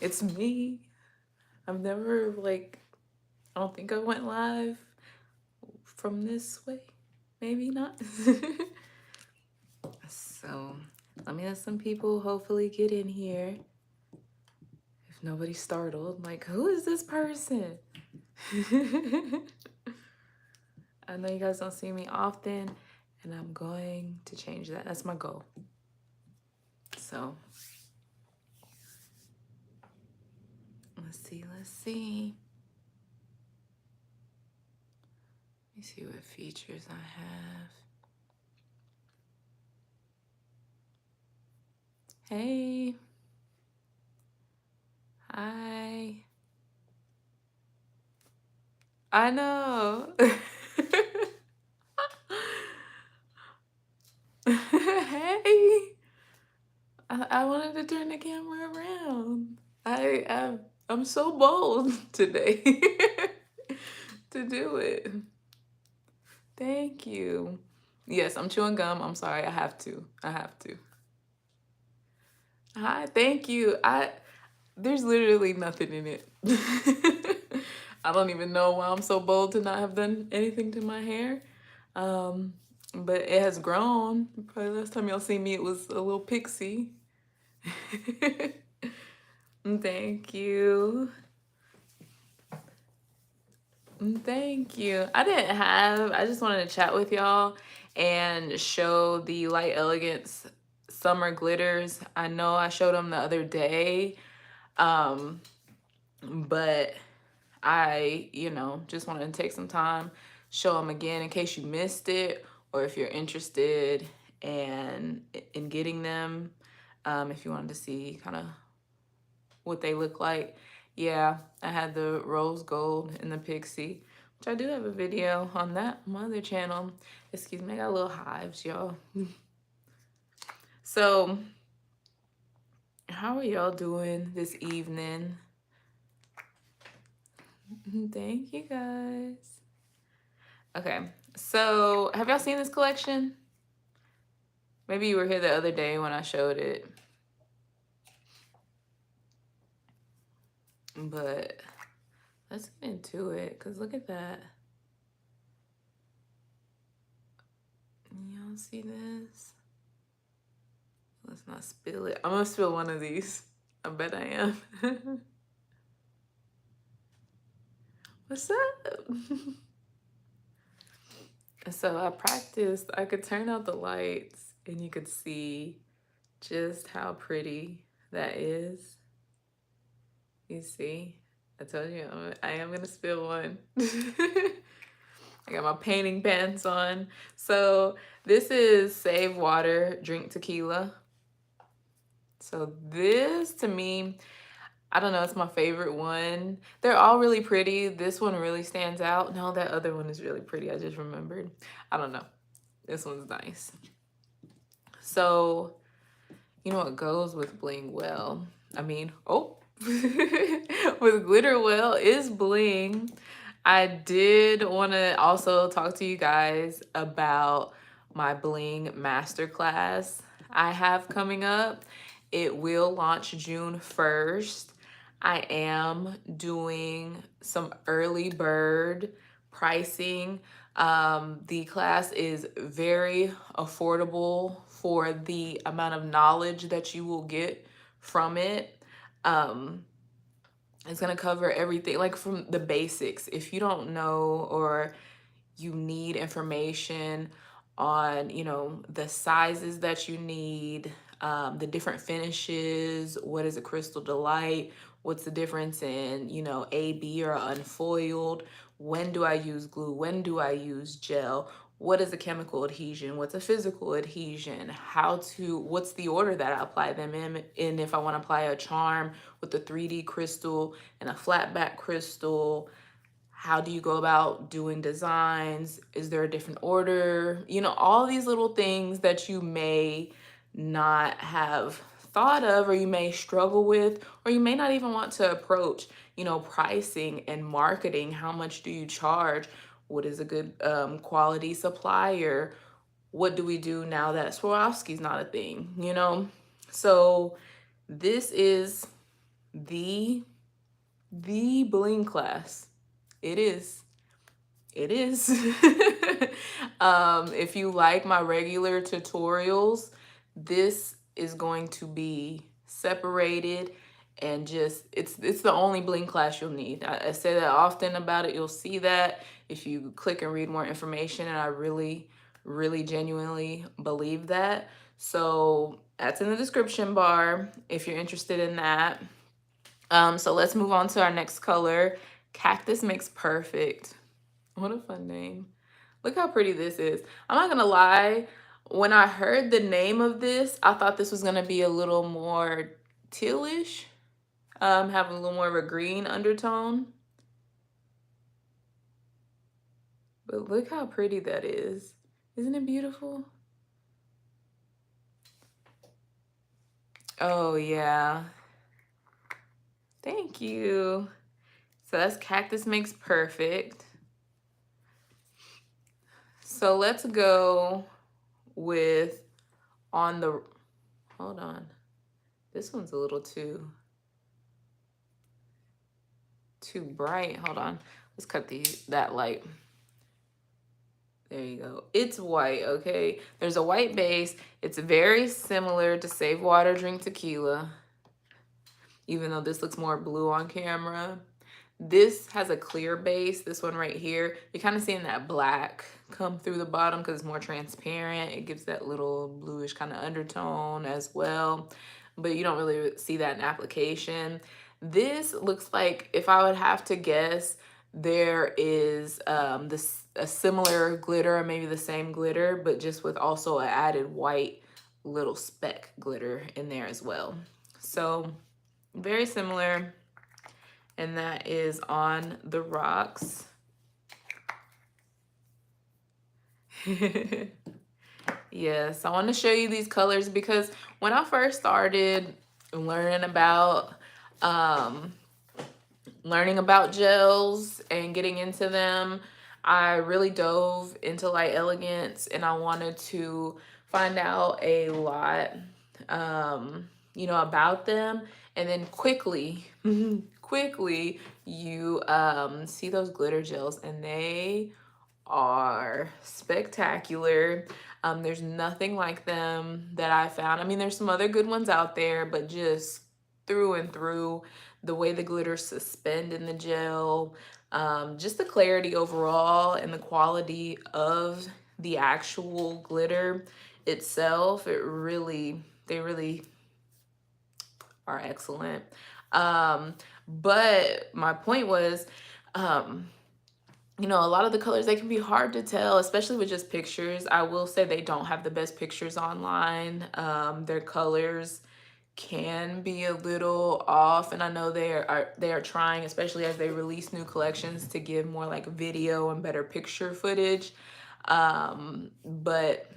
It's me. I've never, like, I don't think I went live from this way. Maybe not. So, let me let some people hopefully get in here. If nobody's startled, like, who is this person? I know you guys don't see me often, and I'm going to change that. That's my goal. So, let's see. Let me see what features I have. Hey. Hi. I know. Hey. I wanted to turn the camera around. I'm so bold today to do it. Thank you. Yes, I'm chewing gum. I'm sorry. I have to. I have to. Hi, thank you. There's literally nothing in it. I don't even know why I'm so bold to not have done anything to my hair. Um, but it has grown. Probably last time y'all see me, it was a little pixie. Thank you. Thank you. I just wanted to chat with y'all and show the Light Elegance Summer Glitters. I know I showed them the other day, but I, just wanted to take some time, show them again in case you missed it, or if you're interested in getting them, if you wanted to see kind of what they look like. Yeah, I had the rose gold and the pixie, which I do have a video on that on my other channel. Excuse me, I got little hives, y'all. So, how are y'all doing this evening? Thank you guys. Okay, so have y'all seen this collection? Maybe you were here the other day when I showed it. But let's get into it, because look at that. Y'all see this? Let's not spill it. I'm gonna spill one of these. I bet I am. What's up? So I practiced. I could turn out the lights and you could see just how pretty that is. You see? I told you I am gonna spill one. I got my painting pants on. So this is Save Water, Drink Tequila. So this, to me, I don't know, it's my favorite one. They're all really pretty. This one really stands out. No, that other one is really pretty. I just remembered. I don't know. This one's nice. So, you know what goes with bling well? I mean, with glitter well is bling. I did want to also talk to you guys about my bling masterclass I have coming up. It will launch June 1st. I am doing some early bird pricing. The class is very affordable for the amount of knowledge that you will get from it. It's going to cover everything, like from the basics. If you don't know or you need information on, the sizes that you need, the different finishes, what is a crystal delight, what's the difference in, AB or unfoiled, when do I use glue, when do I use gel, what is a chemical adhesion, what's a physical adhesion, what's the order that I apply them in, and if I want to apply a charm with a 3D crystal and a flat back crystal, how do you go about doing designs? Is there a different order? All these little things that you may not have thought of, or you may struggle with, or you may not even want to approach, pricing and marketing. How much do you charge? What is a good quality supplier? What do we do now that Swarovski's not a thing, So this is the Bling class. It is. It is. If you like my regular tutorials, this is going to be separated and just it's the only Bling class you'll need. I say that often about it. You'll see that if you click and read more information, and I really, really genuinely believe that. So that's in the description bar if you're interested in that. So let's move on to our next color. Cactus Makes Perfect. What a fun name. Look how pretty this is. I'm not gonna lie, when I heard the name of this, I thought this was gonna be a little more tealish, having a little more of a green undertone. But look how pretty that is. Isn't it beautiful? Oh yeah, thank you. So that's Cactus Makes Perfect. So let's go with on the, hold on. This one's a little too bright. Hold on. Let's cut that light. There you go. It's white, okay? There's a white base. It's very similar to Save Water, Drink Tequila, even though this looks more blue on camera. This has a clear base, this one right here. You're kind of seeing that black come through the bottom because it's more transparent. It gives that little bluish kind of undertone as well, but you don't really see that in application. This looks like, if I would have to guess, there is a similar glitter, or maybe the same glitter, but just with also an added white little speck glitter in there as well. So very similar. And that is On the Rocks. Yes, I want to show you these colors because when I first started learning about gels and getting into them, I really dove into Light Elegance, and I wanted to find out a lot about them. And then quickly you see those glitter gels, and they are spectacular. There's nothing like them that I found. I mean, there's some other good ones out there, but just through and through, the way the glitters suspend in the gel, just the clarity overall and the quality of the actual glitter itself, they really are excellent. But my point was, a lot of the colors, they can be hard to tell, especially with just pictures. I will say they don't have the best pictures online. Their colors can be a little off, and I know they are trying, especially as they release new collections, to give more like video and better picture footage. But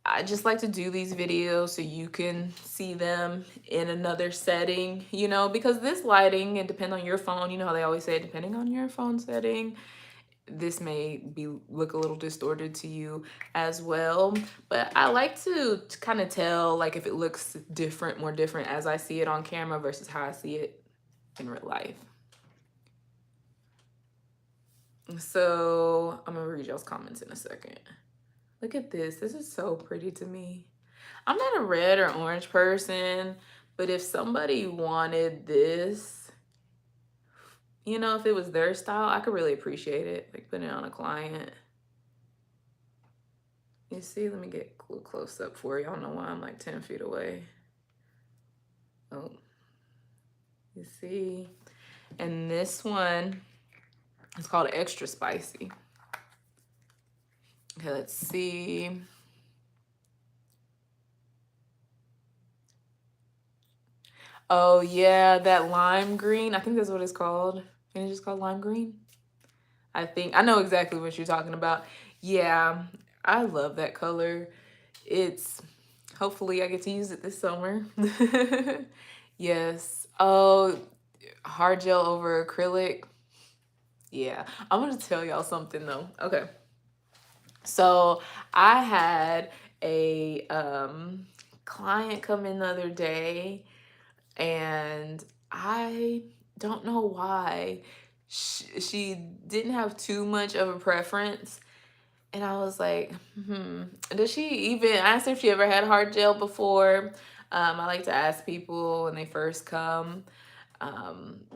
I just like to do these videos so you can see them in another setting, because this lighting, and depend on your phone, how they always say, depending on your phone setting, this may look a little distorted to you as well. But I like to kind of tell, like, if it looks different, more different as I see it on camera versus how I see it in real life. So I'm gonna read y'all's comments in a second. Look at this. This is so pretty to me. I'm not a red or orange person, but if somebody wanted this, if it was their style, I could really appreciate it, like putting it on a client. You see, let me get a little close up for you. I don't know why I'm like 10 feet away. Oh, you see? And this one is called Extra Spicy. Okay, let's see. Oh yeah, that lime green. I think that's what it's called. And it's just called lime green. I know exactly what you're talking about. Yeah, I love that color. Hopefully I get to use it this summer. Yes. Oh, hard gel over acrylic. Yeah, I'm gonna tell y'all something though. Okay. So I had a client come in the other day. and I don't know why. She didn't have too much of a preference. And I was like, does she even, I asked her if she ever had hard gel before. I like to ask people when they first come,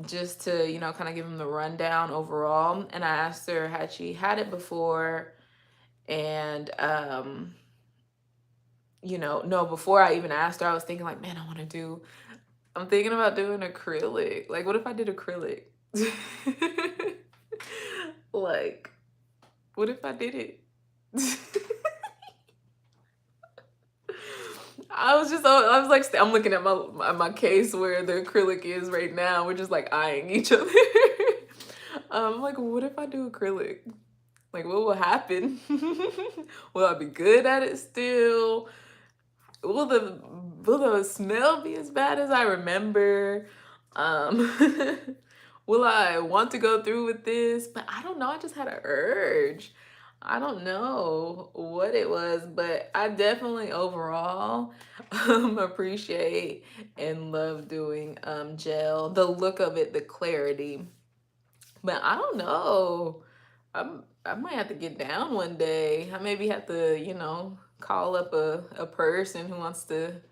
just to, kind of give them the rundown overall. And I asked her, had she had it before? And, no, before I even asked her, I was thinking like, man, I'm thinking about doing acrylic. Like, what if I did acrylic? Like, what if I did it? I was like, I'm looking at my case where the acrylic is right now. We're just like eyeing each other. I'm like, what if I do acrylic? Like, what will happen? Will I be good at it still? Will the smell be as bad as I remember? Um, will I want to go through with this? But I don't know. I just had an urge. I don't know what it was, but I definitely overall appreciate and love doing gel. The look of it, the clarity. But I don't know. I might have to get down one day. I maybe have to, call up a person who wants to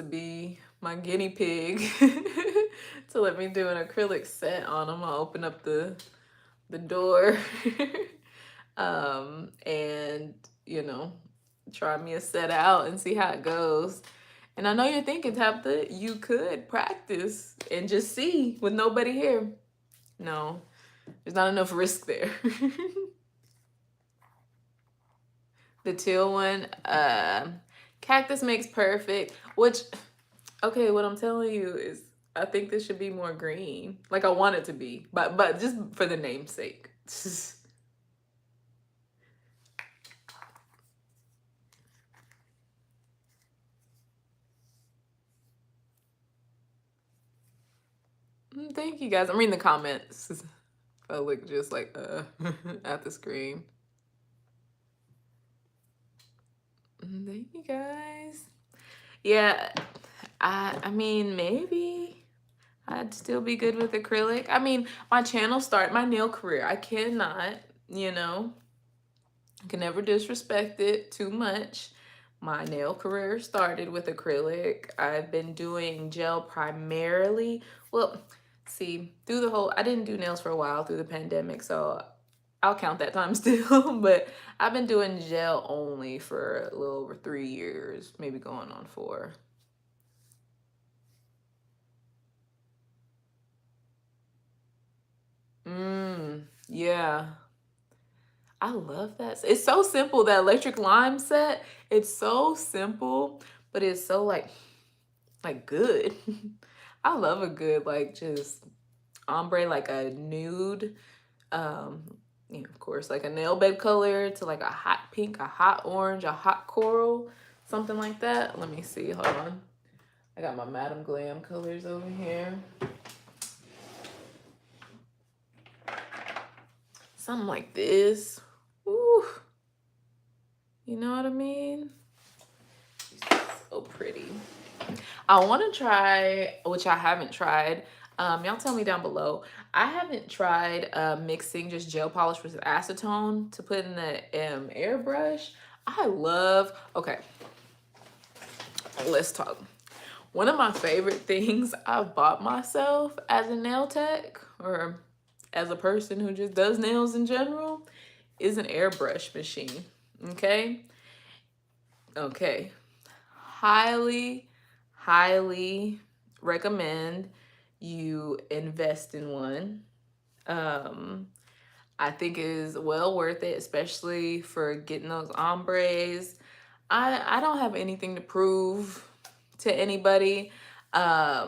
be my guinea pig to let me do an acrylic set on them. I'll open up the door and try me a set out and see how it goes. And I know you're thinking, Tabitha, you could practice and just see with nobody here. No, there's not enough risk there. The teal one, cactus makes perfect, which, okay, what I'm telling you is I think this should be more green. Like I want it to be, but just for the namesake. Thank you guys. I'm reading the comments. I look just like at the screen. Thank you guys. Yeah, I mean maybe I'd still be good with acrylic. I mean, my nail career. I cannot, I can never disrespect it too much. My nail career started with acrylic. I've been doing gel primarily. Well, see, I didn't do nails for a while through the pandemic, so I'll count that time still, but I've been doing gel only for a little over 3 years, maybe going on 4. Yeah. I love that. It's so simple, that electric lime set. It's so simple, but it's so like good. I love a good like just ombre, like a nude, um, of course, like a nail bed color to like a hot pink, a hot orange, a hot coral, something like that. Let me see. Hold on. I got my Madam Glam colors over here. Something like this. Ooh. You know what I mean? So pretty. I want to try, which I haven't tried. Y'all tell me down below. I haven't tried mixing just gel polish with acetone to put in the airbrush. Okay, let's talk. One of my favorite things I've bought myself as a nail tech or as a person who just does nails in general is an airbrush machine. Okay. Highly recommend you invest in one. I think it is well worth it, especially for getting those ombres. I don't have anything to prove to anybody at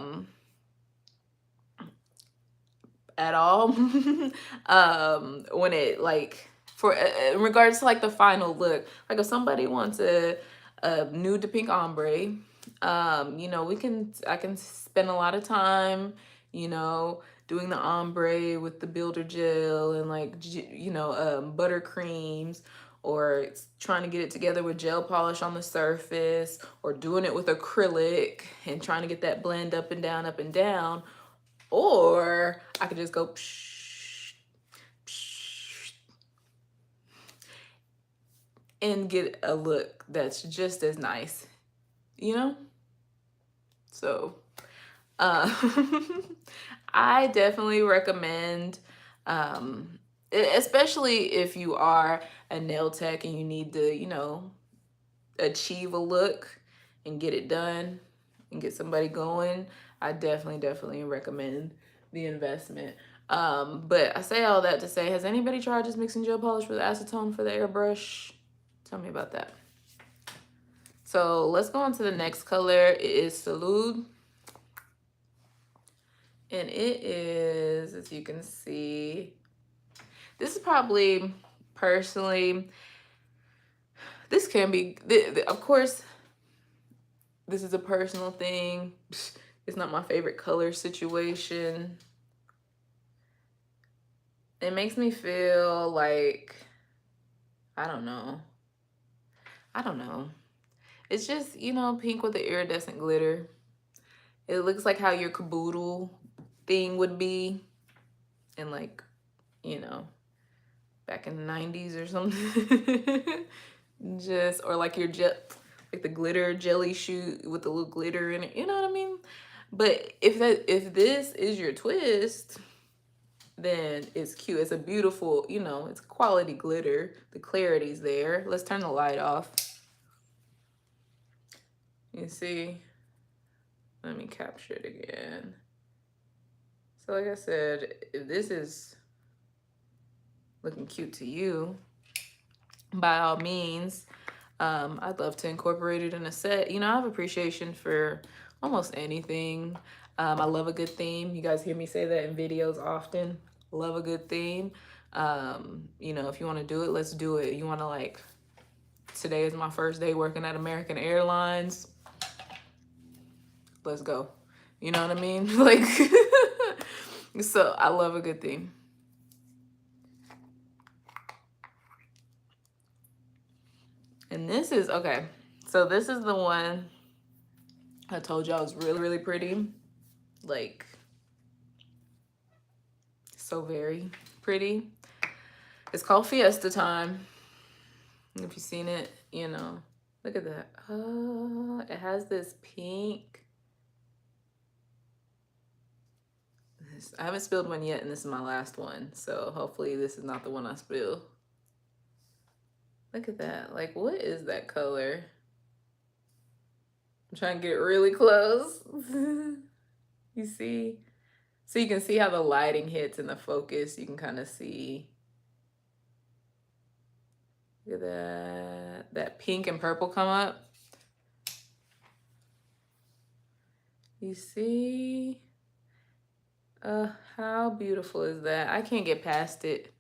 all. When it like for in regards to like the final look, like if somebody wants a nude to pink ombre, I can spend a lot of time, doing the ombre with the builder gel and like, butter creams, or it's trying to get it together with gel polish on the surface, or doing it with acrylic and trying to get that blend up and down, up and down. Or I could just go psh, psh, and get a look that's just as nice, you know? So, uh, I definitely recommend, especially if you are a nail tech and you need to, you know, achieve a look and get it done and get somebody going. I definitely recommend the investment. But I say all that to say, has anybody tried just mixing gel polish with acetone for the airbrush? Tell me about that. So let's go on to the next color. It is Salud. And it is, as you can see, this is probably, personally, this can be, of course, this is a personal thing. It's not my favorite color situation. It makes me feel like, I don't know. It's just, you know, pink with the iridescent glitter. It looks like how your caboodle thing would be in, like, you know, back in the 90s or something. Just, or like your like the glitter jelly shoe with the little glitter in it, you know what I mean? But if this is your twist, then it's cute. It's a beautiful, you know, it's quality glitter. The clarity's there. Let's turn the light off. You see? Let me capture it again. So like I said, if this is looking cute to you, by all means, I'd love to incorporate it in a set. You know, I have appreciation for almost anything. I love a good theme. You guys hear me say that in videos often. Love a good theme. You know, if you want to do it, let's do it. You want to, like, today is my first day working at American Airlines. Let's go. You know what I mean? Like, so I love a good theme. And this is, okay, so this is the one I told y'all was really pretty. Like, so very pretty. It's called Fiesta Time. If you've seen it, you know. Look at that. It has this pink. I haven't spilled one yet, and this is my last one. So hopefully this is not the one I spill. Look at that. Like, what is that color? I'm trying to get it really close. You see? So you can see how the lighting hits in the focus. You can kind of see. Look at that pink and purple come up. You see? How beautiful is that? I can't get past it.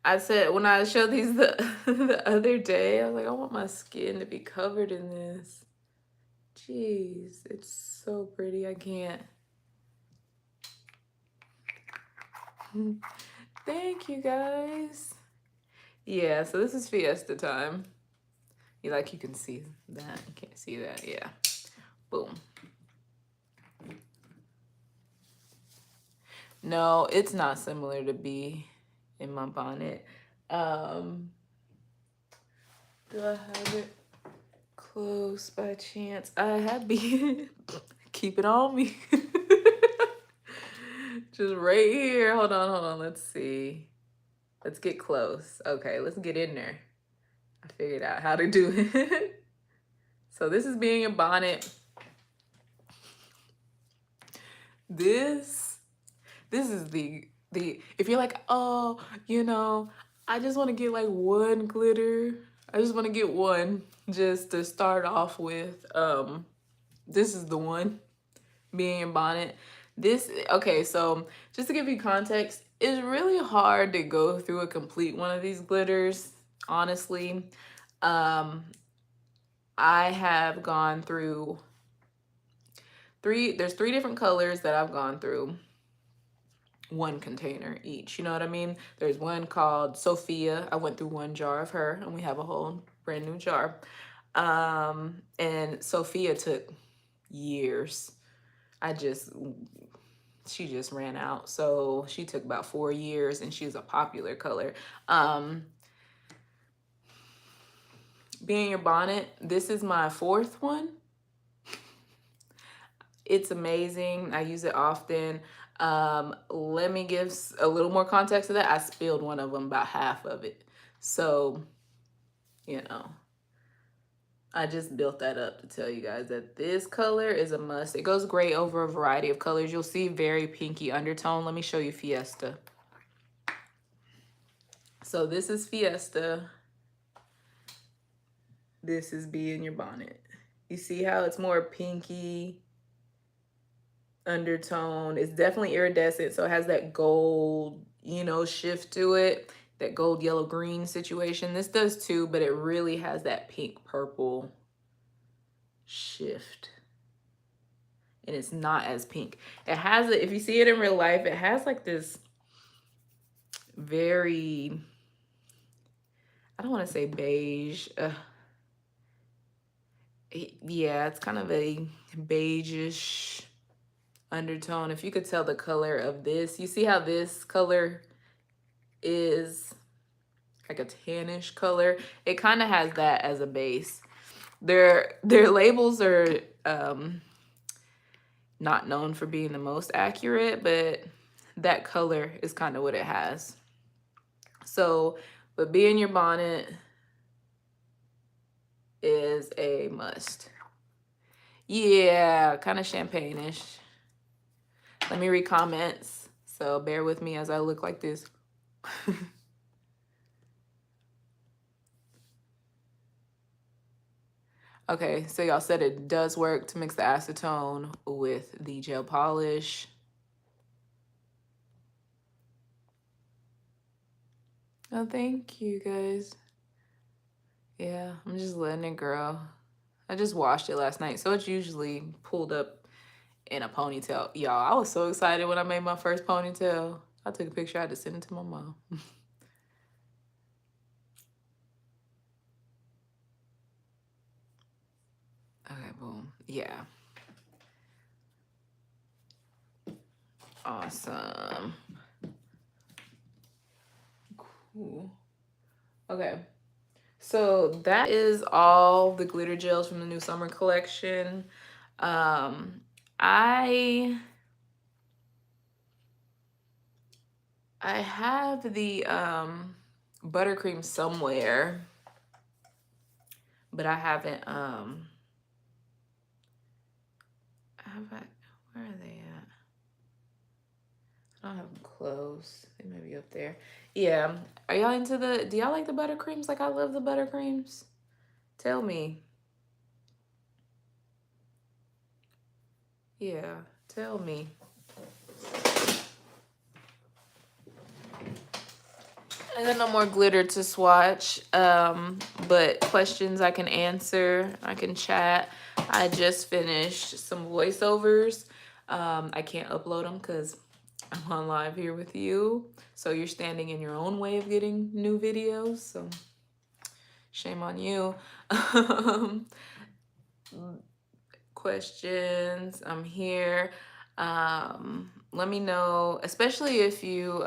I said, when I showed these the other day, I was like, I want my skin to be covered in this. Jeez, it's so pretty. I can't. Thank you, guys. Yeah, so this is Fiesta Time. You can see that. You can't see that. Yeah. Boom. No, it's not similar to Bee in my bonnet. Do I have it close by chance? I have Bee. Keep it on me. Just right here. Hold on. Let's see. Let's get close. Okay, let's get in there. I figured out how to do it. So this is being a bonnet. This is the if you're like, oh, you know, I just want to get like one glitter. I just want to get one just to start off with. This is the one, being a bonnet. Okay, so just to give you context, it's really hard to go through a complete one of these glitters, honestly. I have gone through there's three different colors that I've gone through. one container each. You know what I mean? There's one called Sophia. I went through one jar of her, and we have a whole brand new jar. And Sophia took years. I just she just ran out. So she took about 4 years, and she's a popular color. Be in Your Bonnet, this is my fourth one. It's amazing. I use it often. Let me give a little more context to that. I spilled one of them, about half of it. So, you know, I just built that up to tell you guys that this color is a must. It goes great over a variety of colors. You'll see very pinky undertone. Let me show you Fiesta. So this is Fiesta. This is Be in Your Bonnet. You see how it's more pinky undertone. It's definitely iridescent, so it has that gold, you know, shift to it, that gold, yellow, green situation. This does too, but it really has that pink, purple shift. And it's not as pink. It has it, if you see it in real life, it has like this very, I don't want to say beige. Yeah, it's kind of a beigeish undertone. If you could tell the color of this, you see how this color is like a tannish color. It kind of has that as a base. Their labels are not known for being the most accurate, but that color is kind of what it has. So, but Be in Your Bonnet is a must. Yeah, kind of champagne-ish. Let me read comments. So bear with me as I look like this. Okay, so y'all said it does work to mix the acetone with the gel polish. Oh, thank you guys. Yeah, I'm just letting it grow. I just washed it last night, so it's usually pulled up in a ponytail. Y'all, I was so excited when I made my first ponytail. I took a picture, I had to send it to my mom. Okay, boom. Yeah. Awesome. Cool. Okay. So that is all the glitter gels from the new summer collection. I have the buttercream somewhere, but I haven't where are they at? I don't have them close. They may be up there. Yeah. Are y'all into do y'all like the buttercreams? Like I love the buttercreams. Tell me. Yeah, tell me. I got no more glitter to swatch, but questions I can answer, I can chat. I just finished some voiceovers. I can't upload them because I'm on live here with you. So you're standing in your own way of getting new videos. So shame on you. Questions, I'm here. Let me know, especially if you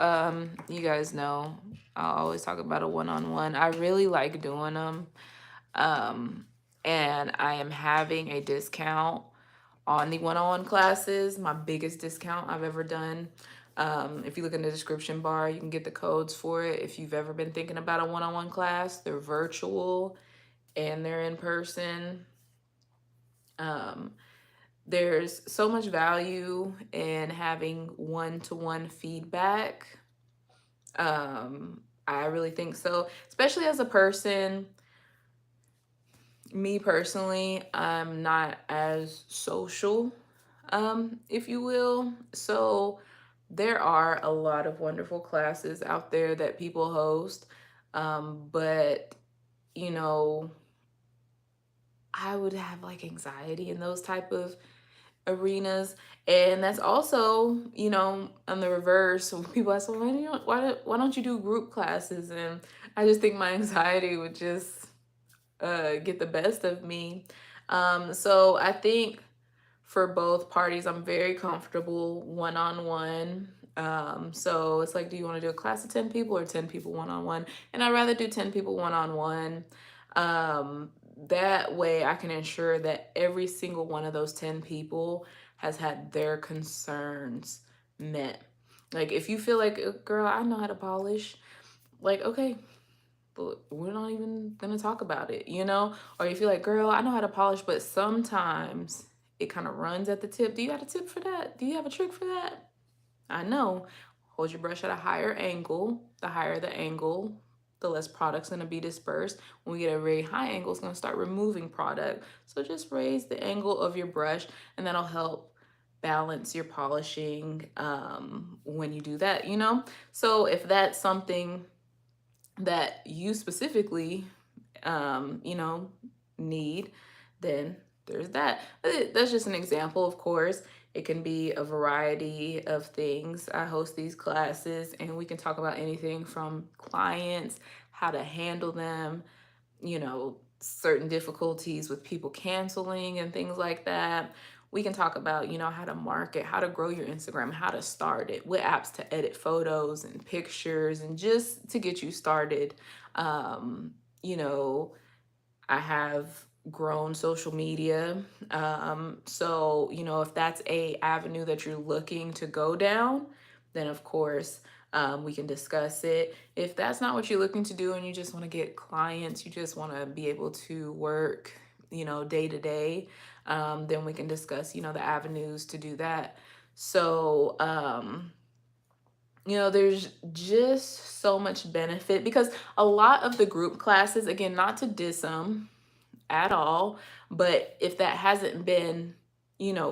you guys know I'll always talk about a one-on-one. I really like doing them, and I am having a discount on the one-on-one classes, my biggest discount I've ever done. If you look in the description bar, you can get the codes for it. If you've ever been thinking about a one-on-one class, they're virtual and they're in person. There's so much value in having one-to-one feedback. I really think so, especially as a person. Me personally, I'm not as social, if you will. So there are a lot of wonderful classes out there that people host. But, you know, I would have like anxiety in those type of arenas. And that's also, on the reverse, when people ask, well, why don't you do group classes? And I just think my anxiety would just get the best of me. So I think for both parties, I'm very comfortable one-on-one. So it's like, do you want to do a class of 10 people or 10 people one-on-one? And I'd rather do 10 people one-on-one. That way I can ensure that every single one of those 10 people has had their concerns met. Like, if you feel like, girl, I know how to polish, like, okay, but we're not even gonna talk about it, Or you feel like, girl, I know how to polish, but sometimes it kind of runs at the tip. Do you have a tip for that? Do you have a trick for that? I know. Hold your brush at a higher angle. The higher the angle, the less product's gonna be dispersed. When we get a very high angle, it's gonna start removing product. So just raise the angle of your brush, and that'll help balance your polishing when you do that. So if that's something that you specifically need, then there's that. That's just an example, of course. It can be a variety of things. I host these classes and we can talk about anything from clients, how to handle them, certain difficulties with people canceling and things like that. We can talk about, how to market, how to grow your Instagram, how to start it, what apps to edit photos and pictures, and just to get you started. Um, you know, I have grown social media. So, if that's a avenue that you're looking to go down, then of course, we can discuss it. If that's not what you're looking to do and you just want to get clients, you just want to be able to work, day to day, then we can discuss, the avenues to do that. So, there's just so much benefit because a lot of the group classes, again, not to diss them, at all. But if that hasn't been,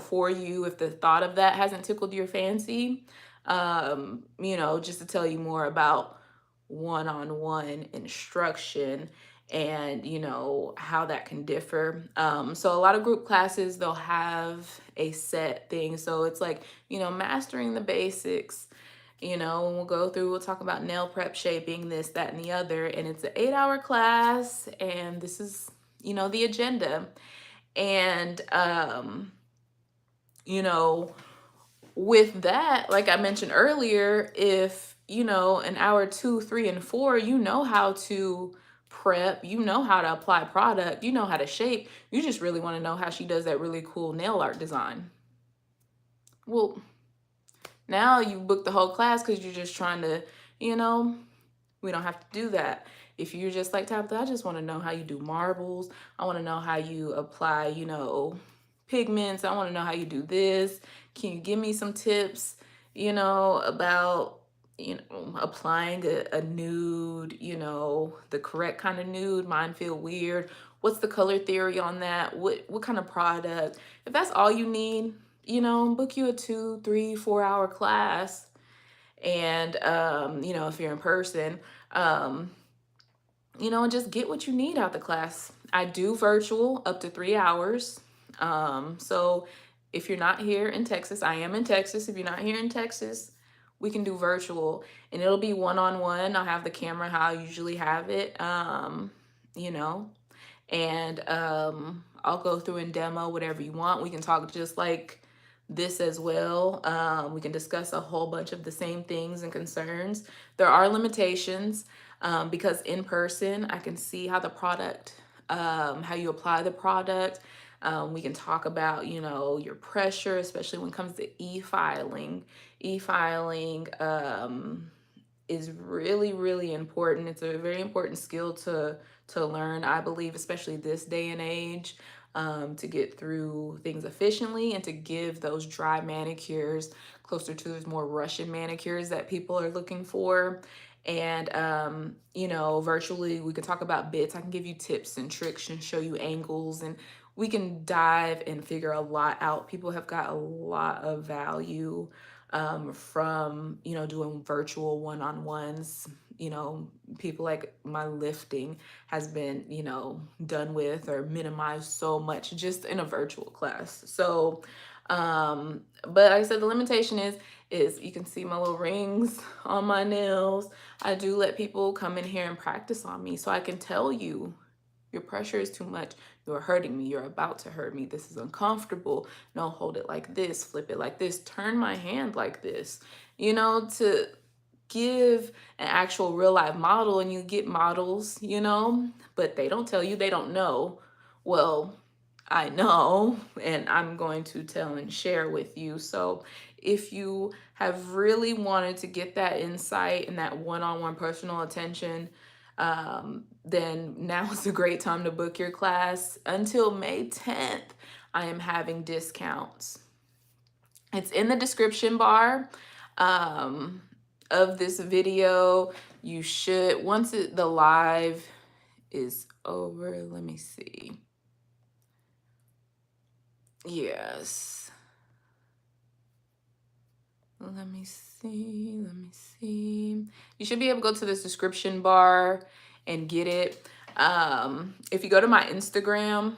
for you, if the thought of that hasn't tickled your fancy, just to tell you more about one-on-one instruction and, how that can differ. So a lot of group classes, they'll have a set thing. So it's like, mastering the basics. And we'll go through, we'll talk about nail prep, shaping, this, that, and the other. And it's an 8-hour class. And this is, the agenda. And, you know, with that, like I mentioned earlier, if, an hour 2, 3, and 4, how to prep, how to apply product, how to shape, you just really want to know how she does that really cool nail art design. Well, now you book the whole class because you're just trying to, we don't have to do that. If you're just like, Tabitha, I just want to know how you do marbles. I want to know how you apply, pigments. I want to know how you do this. Can you give me some tips, about, applying a nude, the correct kind of nude? Mine feel weird. What's the color theory on that? What kind of product? If that's all you need, book you a 2, 3, 4 hour class. And, if you're in person, just get what you need out the class. I do virtual up to 3 hours. So if you're not here in Texas, I am in Texas. If you're not here in Texas, we can do virtual and it'll be one-on-one. I'll have the camera how I usually have it, you know, and I'll go through and demo whatever you want. We can talk just like this as well. We can discuss a whole bunch of the same things and concerns. There are limitations because in person, I can see how the product, how you apply the product. We can talk about, your pressure, especially when it comes to e-filing. E-filing is really, really important. It's a very important skill to learn, I believe, especially this day and age, to get through things efficiently and to give those dry manicures closer to those more Russian manicures that people are looking for. And, virtually we can talk about bits. I can give you tips and tricks and show you angles, and we can dive and figure a lot out. People have got a lot of value from, doing virtual one-on-ones. People like my lifting has been, done with or minimized so much just in a virtual class. So, But like I said, the limitation is you can see my little rings on my nails. I do let people come in here and practice on me so I can tell you your pressure is too much. You're hurting me. You're about to hurt me. This is uncomfortable. No, hold it like this, flip it like this, turn my hand like this, to give an actual real life model. And you get models, but they don't tell you, they don't know. Well, I know, and I'm going to tell and share with you. So if you have really wanted to get that insight and that one-on-one personal attention, then now is a great time to book your class. Until May 10th, I am having discounts. It's in the description bar of this video. You should, once the live is over, let me see. Yes. Let me see. You should be able to go to this description bar and get it. If you go to my Instagram,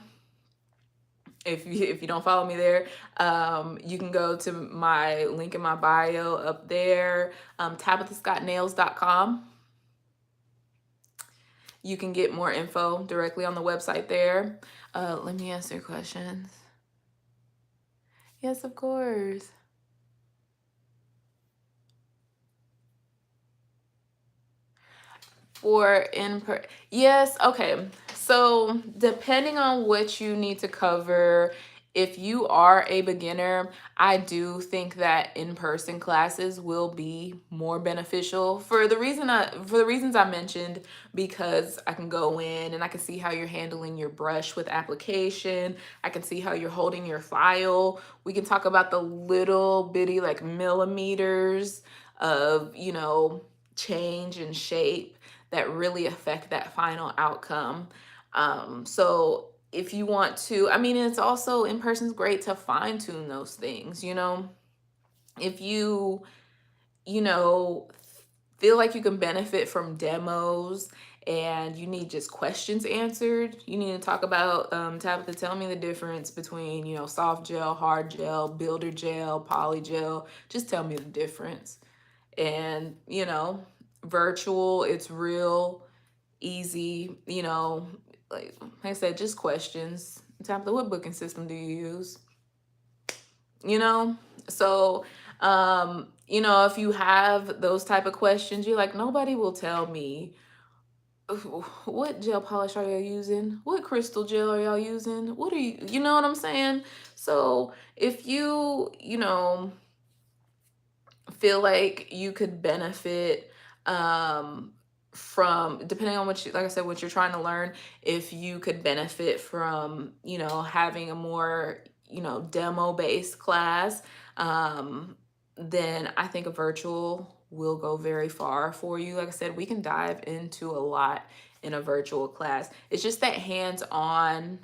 if you don't follow me there, you can go to my link in my bio up there, TabithaScottNails.com. You can get more info directly on the website there. Let me answer your questions. Yes, of course. Yes, okay. So depending on what you need to cover, if you are a beginner, I do think that in-person classes will be more beneficial for the reasons I mentioned, because I can go in and I can see how you're handling your brush with application. I can see how you're holding your file. We can talk about the little bitty like millimeters of, change and shape that really affect that final outcome. So if you want to, it's also in person's great to fine tune those things, if you know, feel like you can benefit from demos and you need just questions answered, you need to talk about, Tabitha, tell me the difference between, soft gel, hard gel, builder gel, poly gel. Just tell me the difference. And, virtual, it's real easy, like I said, just questions. Tabitha, what booking system do you use? So if you have those type of questions, you're like, nobody will tell me what gel polish are y'all using, what crystal gel are y'all using, what are you know what I'm saying? So if you feel like you could benefit from, depending on what like I said, what you're trying to learn, if you could benefit from, having a more, demo based class, then I think a virtual will go very far for you. Like I said, we can dive into a lot in a virtual class. It's just that hands-on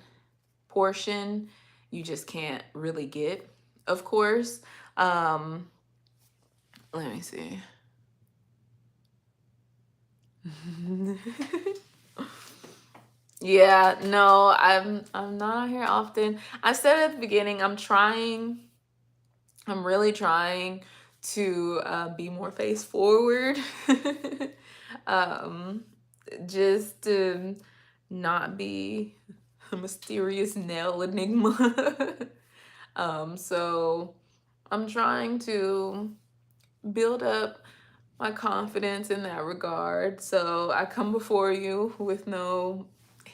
portion you just can't really get, of course. Let me see. Yeah, no, I'm not here often. I said at the beginning, I'm really trying to be more face forward. um, just to not be a mysterious nail enigma. So I'm trying to build up my confidence in that regard. So I come before you with no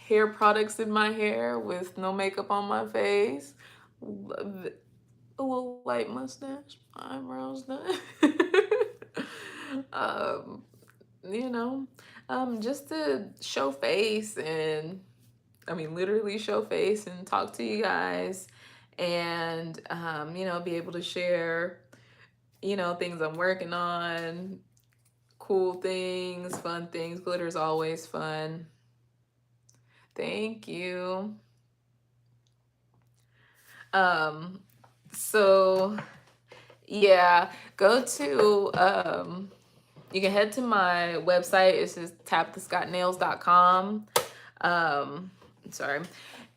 hair products in my hair, with no makeup on my face, a little light mustache, eyebrows done. um, just to show face and literally show face and talk to you guys, and be able to share, things I'm working on, cool things, fun things. Glitter is always fun. Thank you. So yeah, go to you can head to my website. It's just TabithaScottNails.com. Sorry.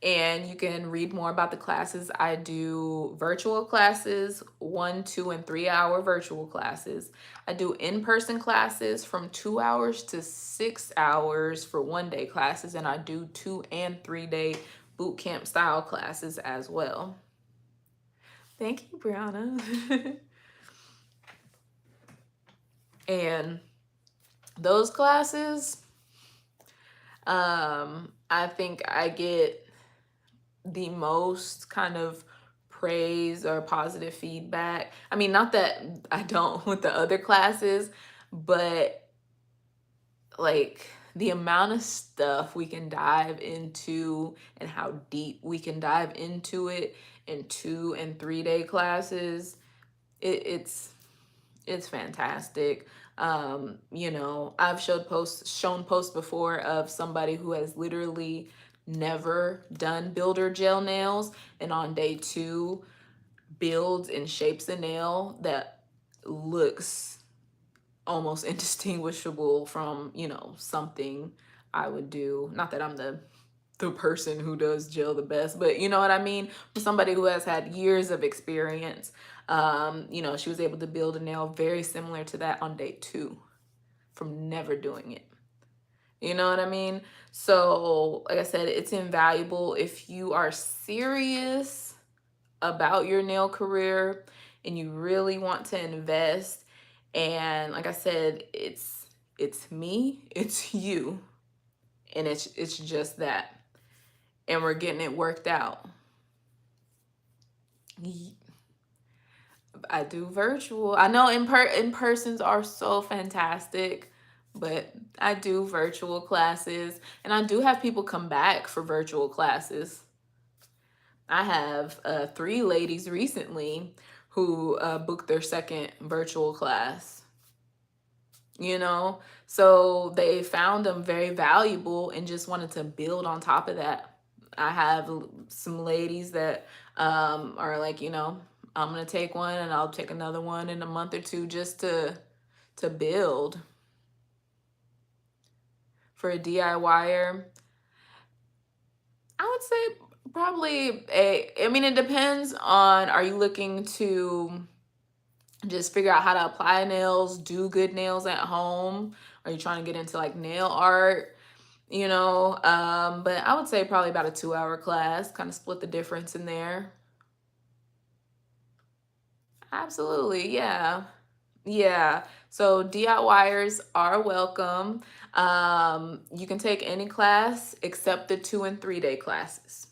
And you can read more about the classes. I do virtual classes, 1, 2, and 3 hour virtual classes. I do in-person classes from 2 hours to 6 hours for 1 day classes, and I do 2 and 3 day boot camp style classes as well. Thank you, Brianna. And those classes, I think I get the most kind of praise or positive feedback. I mean, not that I don't with the other classes, but like the amount of stuff we can dive into and how deep we can dive into it in 2 and 3 day classes, it's fantastic. You know, I've shown posts before of somebody who has literally never done builder gel nails, and on day 2 builds and shapes a nail that looks almost indistinguishable from, you know, something I would do. Not that I'm the person who does gel the best, but you know what I mean? For somebody who has had years of experience, you know, she was able to build a nail very similar to that on day 2 from never doing it. You know what I mean? So, like I said, it's invaluable if you are serious about your nail career and you really want to invest. And like I said, it's me, it's you, and it's just that. And we're getting it worked out. I do virtual. I know in-persons are so fantastic, but I do virtual classes, and I do have people come back for virtual classes. I have 3 ladies recently who booked their second virtual class. You know, so they found them very valuable and just wanted to build on top of that. I have some ladies that are like, you know, I'm gonna take one and I'll take another one in a month or two just to build. For a DIYer, I would say probably I mean, it depends on, are you looking to just figure out how to apply nails, do good nails at home? Are you trying to get into like nail art? You know, but I would say probably about a 2 hour class, kind of split the difference in there. Absolutely, yeah. Yeah. So DIYers are welcome. You can take any class except the 2 and 3 day classes.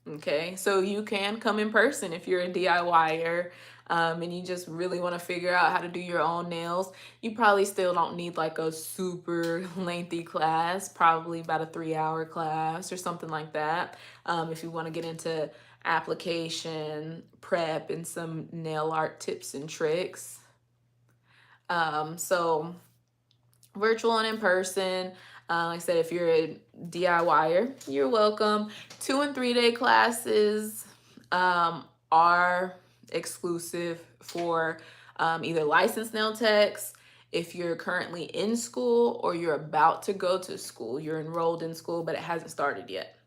Okay, so you can come in person if you're a DIYer, and you just really want to figure out how to do your own nails. You probably still don't need like a super lengthy class, probably about a 3 hour class or something like that. If you want to get into application, prep, and some nail art tips and tricks. So virtual and in person. Like I said, if you're a DIYer, you're welcome. 2 and 3 day classes are exclusive for either licensed nail techs, if you're currently in school or you're about to go to school. You're enrolled in school, but it hasn't started yet.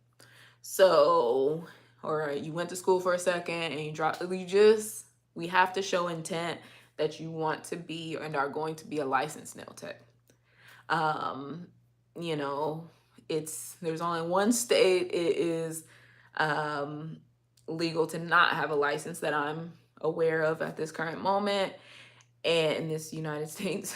So, or you went to school for a second and you dropped, we have to show intent that you want to be and are going to be a licensed nail tech. You know, there's only one state it is legal to not have a license that I'm aware of at this current moment, and in this United States.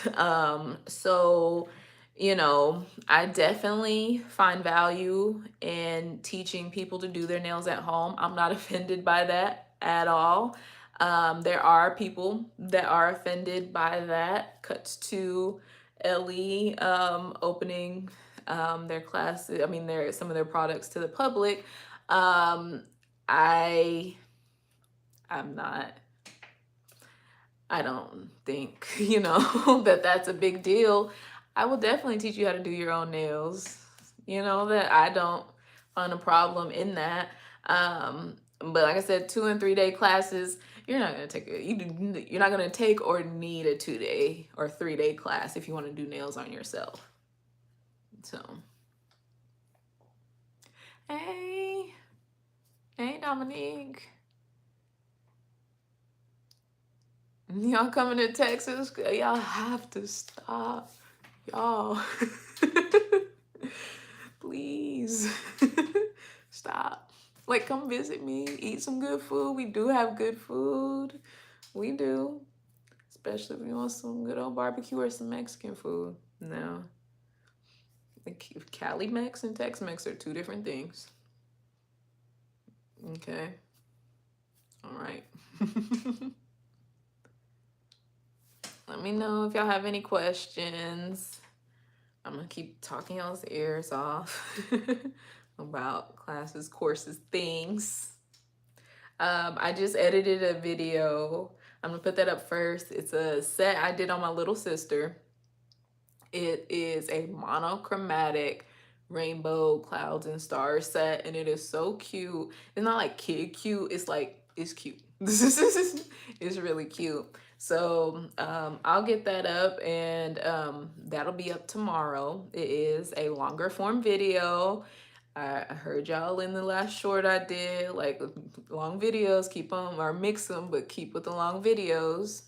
So, you know, I definitely find value in teaching people to do their nails at home. I'm not offended by that at all. There are people that are offended by that. Cuts to Ellie opening their classes, I mean, some of their products to the public. I I'm not I don't think, you know, that that's a big deal. I will definitely teach you how to do your own nails. You know, that I don't find a problem in that. But like I said, 2 and 3 day classes, you're not gonna take you're not gonna take or need a 2 day or 3 day class if you want to do nails on yourself. So, hey. Hey, Dominique. Y'all coming to Texas? Y'all have to stop. Y'all. Please. Stop. Like, come visit me. Eat some good food. We do have good food. We do. Especially if you want some good old barbecue or some Mexican food. No. Cali Mex and Tex Mex are two different things. Okay. All right. Let me know if y'all have any questions. I'm gonna keep talking y'all's ears off about classes, courses, things. I just edited a video. I'm gonna put that up first. It's a set I did on my little sister. It is a monochromatic rainbow clouds and stars set, and it is so cute. It's not like kid cute, it's like, it's cute. It's really cute. So I'll get that up, and that'll be up tomorrow. It is a longer form video. I heard y'all in the last short I did, like, long videos, keep them or mix them, but keep with the long videos.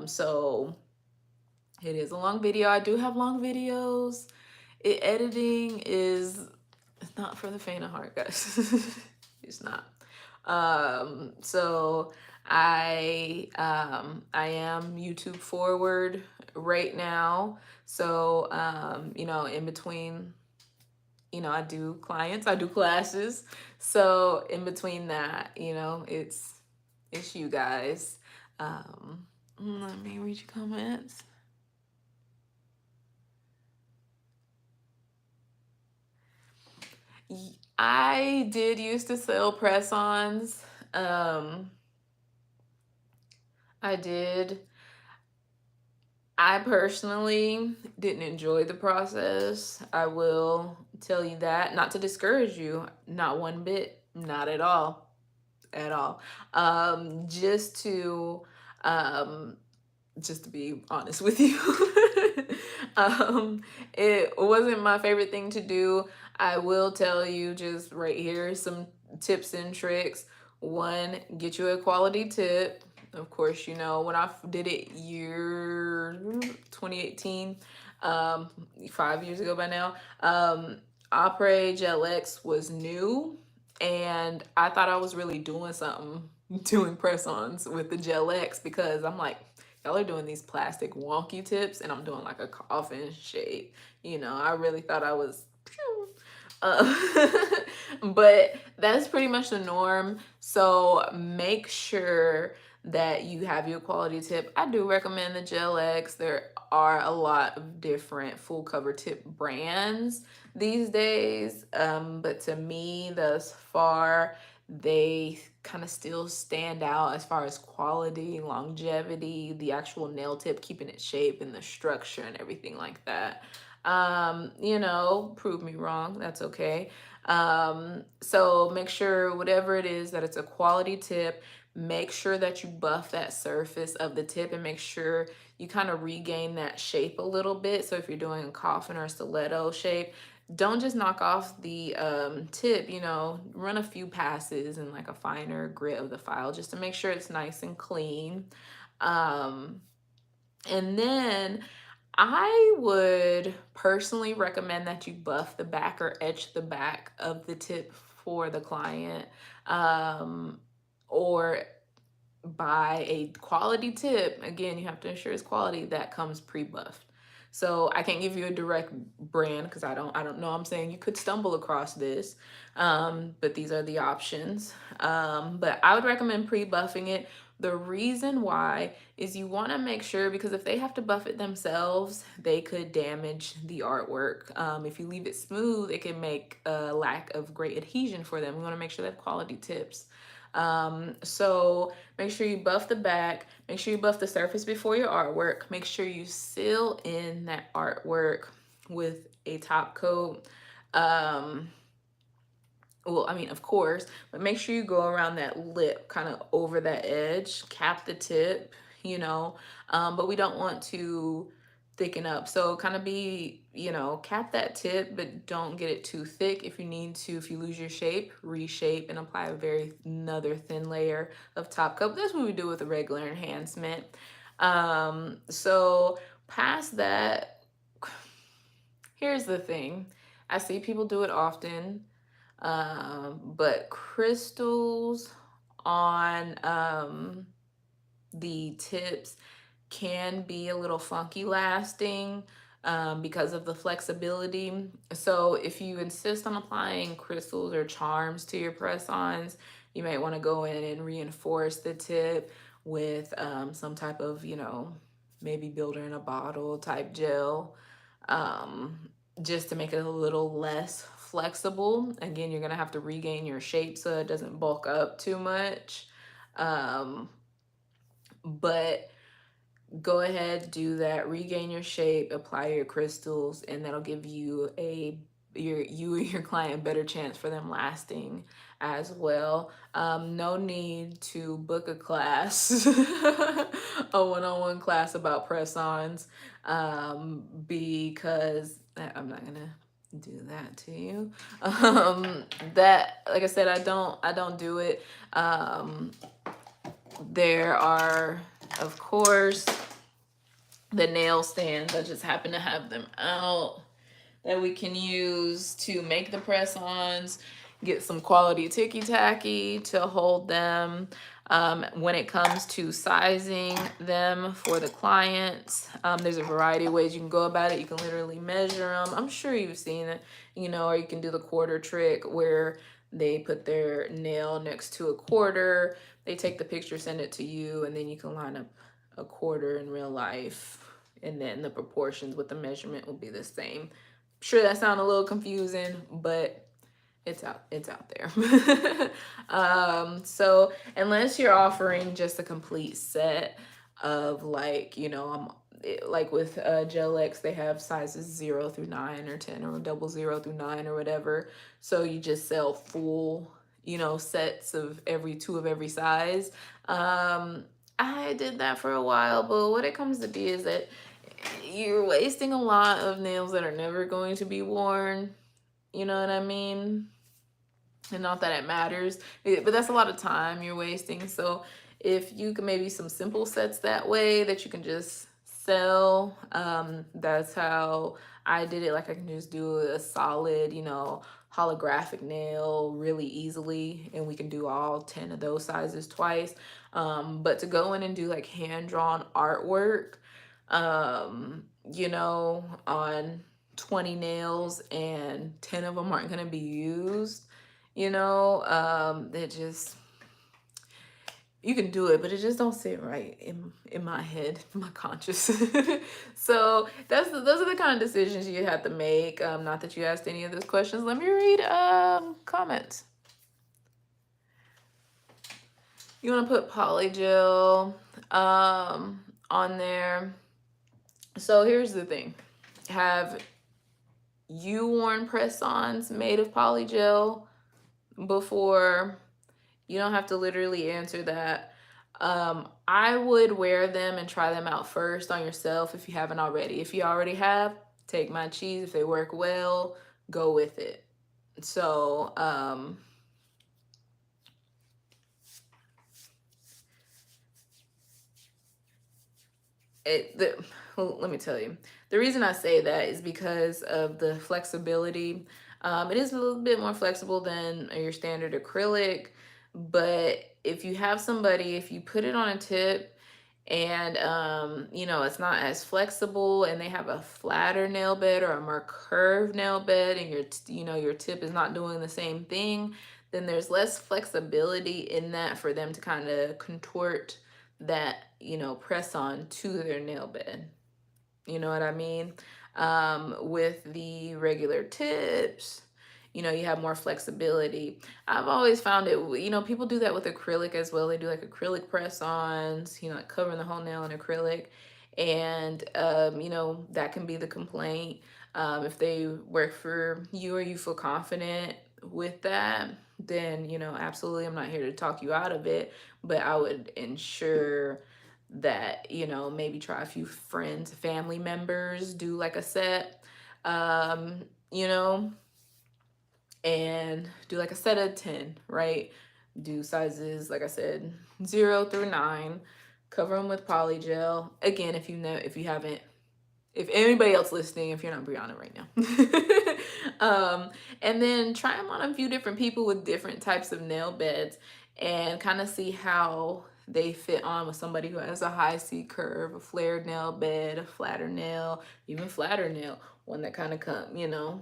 So it is a long video. I do have long videos. Editing is, it's not for the faint of heart, guys. It's not. So I am YouTube forward right now. So you know, in between, you know, I do clients, I do classes. So in between that, you know, it's you guys. Let me read your comments. I did used to sell press-ons. I did. I personally didn't enjoy the process. I will tell you that. Not to discourage you, not one bit, not at all, at all. Just to just to be honest with you, it wasn't my favorite thing to do. I will tell you just right here some tips and tricks. One, get you a quality tip. Of course, you know, when I did it year 2018, 5 years ago by now, Opera Gel X was new, and I thought I was really doing something doing press-ons with the Gel X, because I'm like, y'all are doing these plastic wonky tips and I'm doing like a coffin shape. You know, I really thought I was, uh, but that's pretty much the norm. So make sure that you have your quality tip. I do recommend the Gel X. There are a lot of different full cover tip brands these days, but to me, thus far, they kind of still stand out as far as quality, longevity, the actual nail tip, keeping its shape and the structure and everything like that. You know, prove me wrong, that's okay. So make sure whatever it is that it's a quality tip, make sure that you buff that surface of the tip and make sure you kind of regain that shape a little bit. So if you're doing a coffin or stiletto shape, don't just knock off the tip, you know, run a few passes and like a finer grit of the file just to make sure it's nice and clean. Um, and then I would personally recommend that you buff the back or etch the back of the tip for the client, or buy a quality tip. Again, you have to ensure it's quality that comes pre-buffed. So I can't give you a direct brand because I don't know. I'm saying you could stumble across this, but these are the options. But I would recommend pre-buffing it. The reason why is you want to make sure, because if they have to buff it themselves, they could damage the artwork. If you leave it smooth, it can make a lack of great adhesion for them. We want to make sure they have quality tips. So make sure you buff the back, make sure you buff the surface before your artwork, make sure you seal in that artwork with a top coat. Well, I mean, of course, but make sure you go around that lip, kind of over that edge, cap the tip, you know, but we don't want to thicken up. So kind of be, you know, cap that tip, but don't get it too thick. If you need to, if you lose your shape, reshape and apply a very another thin layer of top coat. That's what we do with a regular enhancement. So past that, here's the thing. I see people do it often, but crystals on the tips can be a little funky lasting because of the flexibility. So if you insist on applying crystals or charms to your press-ons, you might want to go in and reinforce the tip with some type of, you know, maybe builder in a bottle type gel, um, just to make it a little less flexible. Again, you're gonna have to regain your shape so it doesn't bulk up too much. Um, but go ahead, do that, regain your shape, apply your crystals, and that'll give you you and your client better chance for them lasting as well. No need to book a class, a one-on-one class about press-ons, because I'm not gonna do that to you. That, like I said, I don't do it. There are, of course, the nail stands. I just happen to have them out that we can use to make the press-ons, get some quality ticky-tacky to hold them. When it comes to sizing them for the clients, there's a variety of ways you can go about it. You can literally measure them. I'm sure you've seen it, you know, or you can do the quarter trick where they put their nail next to a quarter, they take the picture, send it to you, and then you can line up a quarter in real life, and then the proportions with the measurement will be the same. Sure, that sounds a little confusing, but it's out there. So unless you're offering just a complete set of, like, you know, like with Gel X, they have sizes 0 through 9 or 10 or 00 through 9 or whatever. So you just sell full, you know, sets of two of every size. I did that for a while, but what it comes to be is that you're wasting a lot of nails that are never going to be worn. You know what I mean? And not that it matters, but that's a lot of time you're wasting. So if you can maybe some simple sets that way that you can just sell, that's how I did it. Like I can just do a solid, you know, holographic nail really easily, and we can do all 10 of those sizes twice. But to go in and do like hand-drawn artwork, you know, on 20 nails and 10 of them aren't going to be used, you know, it just, you can do it, but it just don't sit right in my head, my conscious. So those are the kind of decisions you have to make. Not that you asked any of those questions. Let me read comments. You want to put polygel on there. So here's the thing. Have you worn press-ons made of polygel before? You don't have to literally answer that. I would wear them and try them out first on yourself if you haven't already. If you already have, take my cheese. If they work well, go with it. So, well, let me tell you, the reason I say that is because of the flexibility. It is a little bit more flexible than your standard acrylic, but if you have somebody, if you put it on a tip and you know, it's not as flexible and they have a flatter nail bed or a more curved nail bed, and you know, your tip is not doing the same thing, then there's less flexibility in that for them to kind of contort that, you know, press on to their nail bed. You know what I mean? With the regular tips, you know, you have more flexibility. I've always found it, you know, people do that with acrylic as well. They do like acrylic press-ons, you know, like covering the whole nail in acrylic. And, you know, that can be the complaint. If they work for you or you feel confident with that, then, you know, absolutely, I'm not here to talk you out of it, but I would ensure that, you know, maybe try a few friends, family members, do like a set, um, you know, and do like a set of 10, right? Do sizes, like I said, 0 through 9, cover them with poly gel. Again, if you know, if you haven't, if anybody else listening, if you're not Brianna right now. And then try them on a few different people with different types of nail beds and kind of see how they fit on with somebody who has a high C curve, a flared nail bed, a flatter nail, even flatter nail, one that kind of come, you know,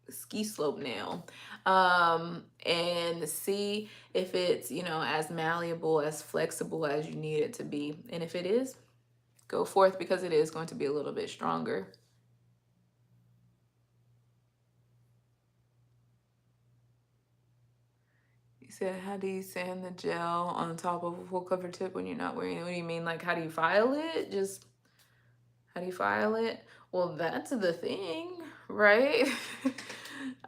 ski slope nail, and see if it's, you know, as malleable, as flexible as you need it to be. And if it is, go forth, because it is going to be a little bit stronger. You said, how do you sand the gel on top of a full cover tip when you're not wearing it? What do you mean? Like, how do you file it? Just, how do you file it? Well, that's the thing, right?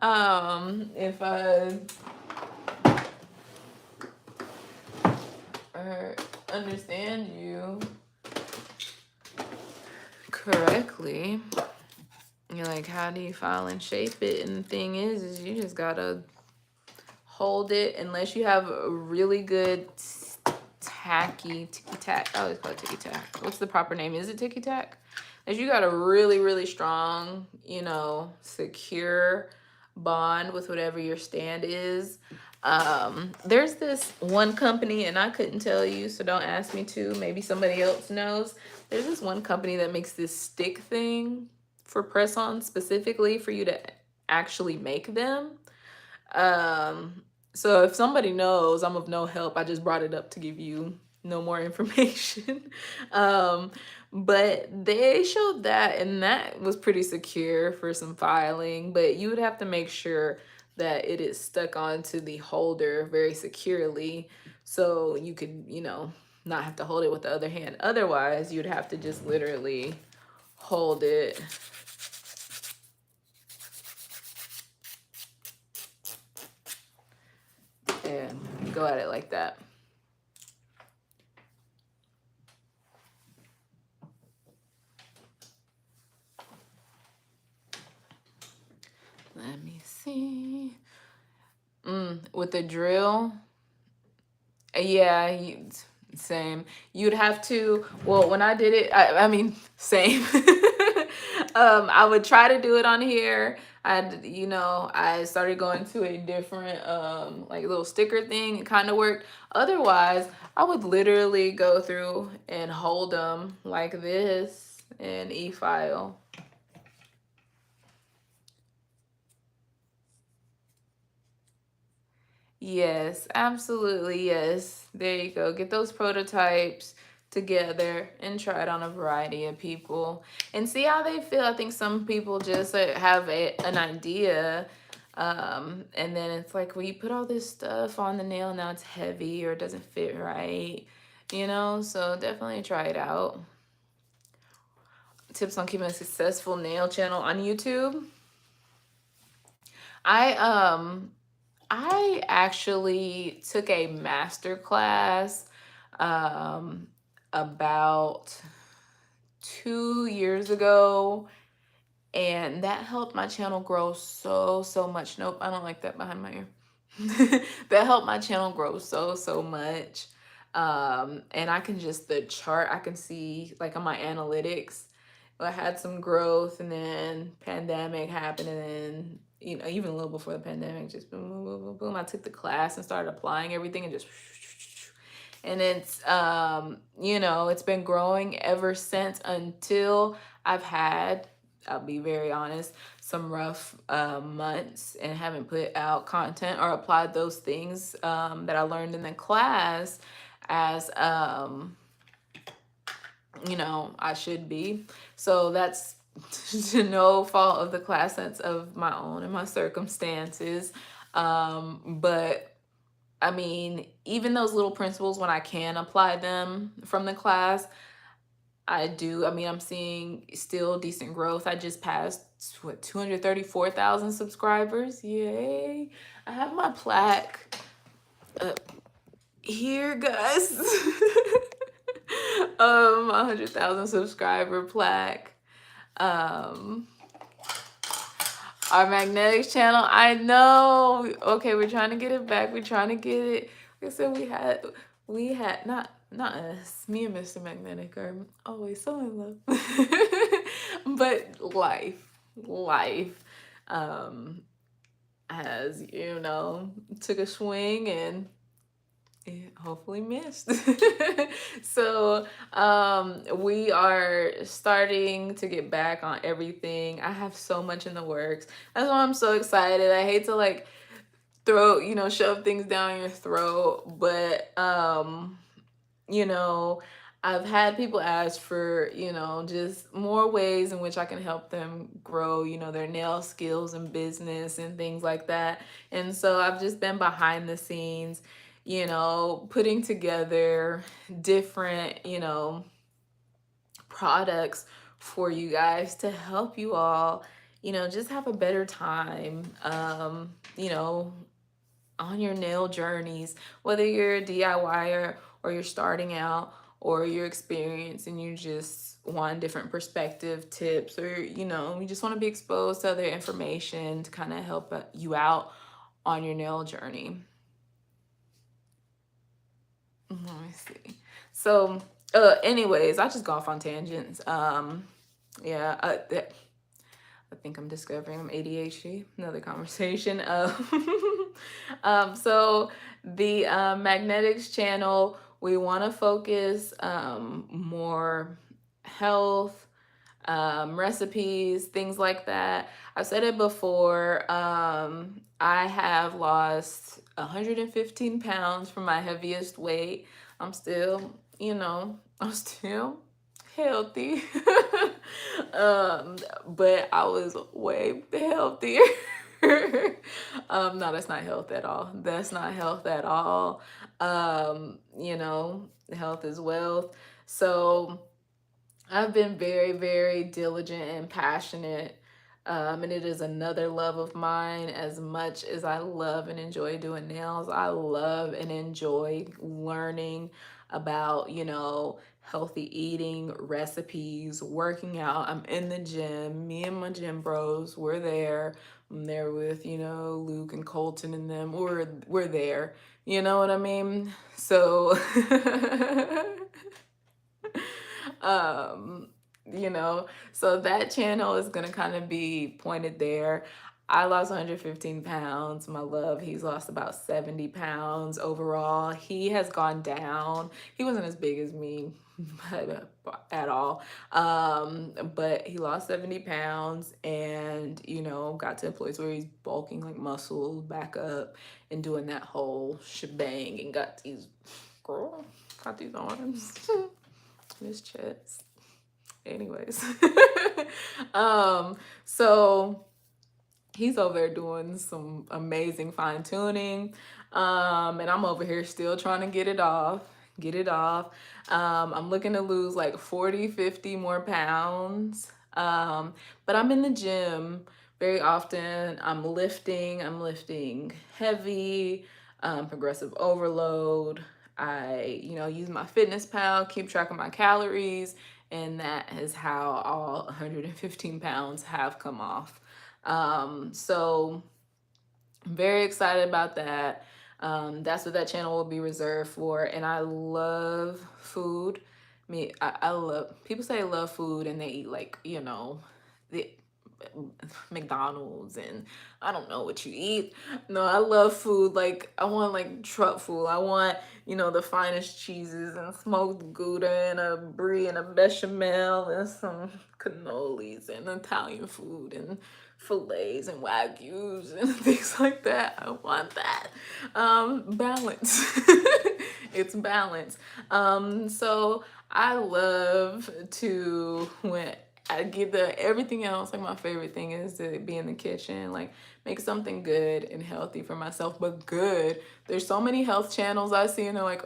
If I understand you correctly, you're like, how do you file and shape it? And the thing is you just gotta hold it, unless you have a really good ticky tack. I always call it ticky tack. What's the proper name? Is it ticky tack? If you got a really, really strong, you know, secure bond with whatever your stand is. There's this one company, and I couldn't tell you, so don't ask me to. Maybe somebody else knows. There's this one company that makes this stick thing for press-on, specifically for you to actually make them. So if somebody knows, I'm of no help. I just brought it up to give you no more information. But they showed that, and that was pretty secure for some filing, but you would have to make sure that it is stuck onto the holder very securely, so you could, you know, not have to hold it with the other hand. Otherwise, you'd have to just literally hold it and go at it like that. Let me see. With the drill, yeah, same. You'd have to, well, when I did it, I mean, same. I would try to do it on here. You know, I started going to a different, like little sticker thing. It kind of worked. Otherwise, I would literally go through and hold them like this and e-file. Yes, absolutely. Yes. There you go. Get those prototypes together and try it on a variety of people and see how they feel. I think some people just have an idea. And then it's like, well, you put all this stuff on the nail, now it's heavy or it doesn't fit right, you know? So definitely try it out. Tips on keeping a successful nail channel on YouTube. I actually took a master class about 2 years ago, and that helped my channel grow so much. Nope, I don't like that behind my ear. That helped my channel grow so much. And I can just, the chart, I can see like on my analytics, I had some growth, and then pandemic happened, and then, you know, even a little before the pandemic, just boom, boom, boom, boom, boom. I took the class and started applying everything, and just, and it's, you know, it's been growing ever since, until I've had, I'll be very honest, some rough months and haven't put out content or applied those things that I learned in the class as, you know, I should be. So that's to no fault of the class, that's of my own and my circumstances. But I mean, even those little principles, when I can apply them from the class, I do. I mean, I'm seeing still decent growth. I just passed, what, 234,000 subscribers. Yay. I have my plaque up here, guys. 100,000 subscriber plaque. Um, our magnetics channel, I know. Okay, we're trying to get it back. We're trying to get it. Like I said, we had not us. Me and Mr. Magnetic are always so in love. But life, um, has, took a swing and it hopefully missed. So we are starting to get back on everything. I have so much in the works. That's why I'm so excited. I hate to like shove things down your throat, but you know, I've had people ask for, just more ways in which I can help them grow, their nail skills and business and things like that. And so I've just been behind the scenes, putting together different, products for you guys to help you all, just have a better time, on your nail journeys, whether you're a DIYer or you're starting out or you're experienced and you just want different perspective tips, or you just want to be exposed to other information to kind of help you out on your nail journey. Let me see. So anyways, I just go off on tangents. Yeah, I think I'm discovering I'm ADHD. Another conversation. So the magnetics channel, we want to focus more health, recipes, things like that. I've said it before. I have lost 115 pounds from my heaviest weight. I'm still, I'm still healthy. But I was way healthier. No, that's not health at all. That's not health at all. Health is wealth. So I've been very, very diligent and passionate. And it is another love of mine. As much as I love and enjoy doing nails, I love and enjoy learning about, healthy eating, recipes, working out. I'm in the gym. Me and my gym bros, we're there. I'm there with, Luke and Colton and them. We're there. You know what I mean? So um so that channel is going to kind of be pointed there. I lost 115 pounds. My love, he's lost about 70 pounds overall. He has gone down. He wasn't as big as me at all, but he lost 70 pounds and got to a place where he's bulking like muscle back up and doing that whole shebang, and got these arms. His chest. Anyways. So he's over there doing some amazing fine tuning. And I'm over here still trying to get it off. I'm looking to lose like 40, 50 more pounds. But I'm in the gym very often. I'm lifting heavy, progressive overload. I, use my fitness pal, keep track of my calories, and that is how all 115 pounds have come off. So I'm very excited about that. That's what that channel will be reserved for. And I love food. I love, people say I love food and they eat like, the McDonald's and I don't know what you eat. No, I love food. Like I want like truck food. I want, the finest cheeses and smoked Gouda and a brie and a bechamel and some cannolis and Italian food and fillets and wagyus and things like that. I want that. Balance. It's balance. So I love to, when I get everything else, like my favorite thing is to be in the kitchen, like make something good and healthy for myself, but good. There's so many health channels I see and they're like,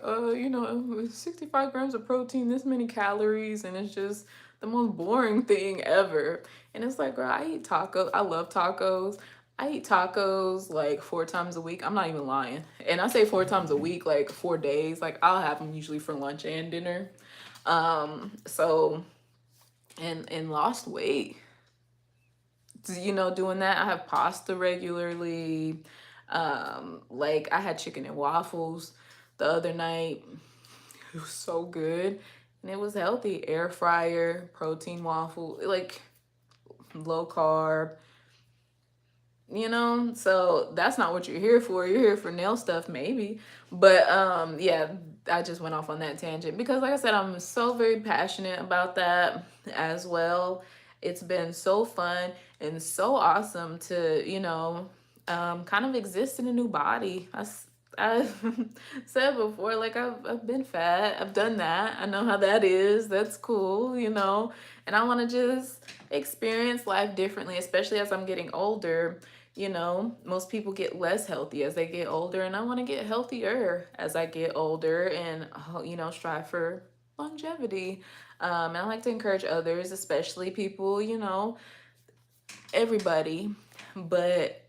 65 grams of protein, this many calories, and it's just the most boring thing ever. And it's like, girl, I eat tacos. I love tacos. I eat tacos like 4 times a week. I'm not even lying. And I say 4 times a week, like 4 days. Like I'll have them usually for lunch and dinner. So and lost weight, you know, doing that. I have pasta regularly. Like I had chicken and waffles the other night. It was so good. And it was healthy. Air fryer, protein waffle, like low carb, you know. So that's not what you're here for. You're here for nail stuff maybe. But yeah, I just went off on that tangent because like I said, I'm so very passionate about that as well. It's been so fun and so awesome to, you know, kind of exist in a new body. I've said before, like I've been fat. I've done that. I know how that is. That's cool, you know. And I want to just experience life differently, especially as I'm getting older. You know, most people get less healthy as they get older, and I want to get healthier as I get older and, you know, strive for longevity. And I like to encourage others, especially people, you know, everybody, but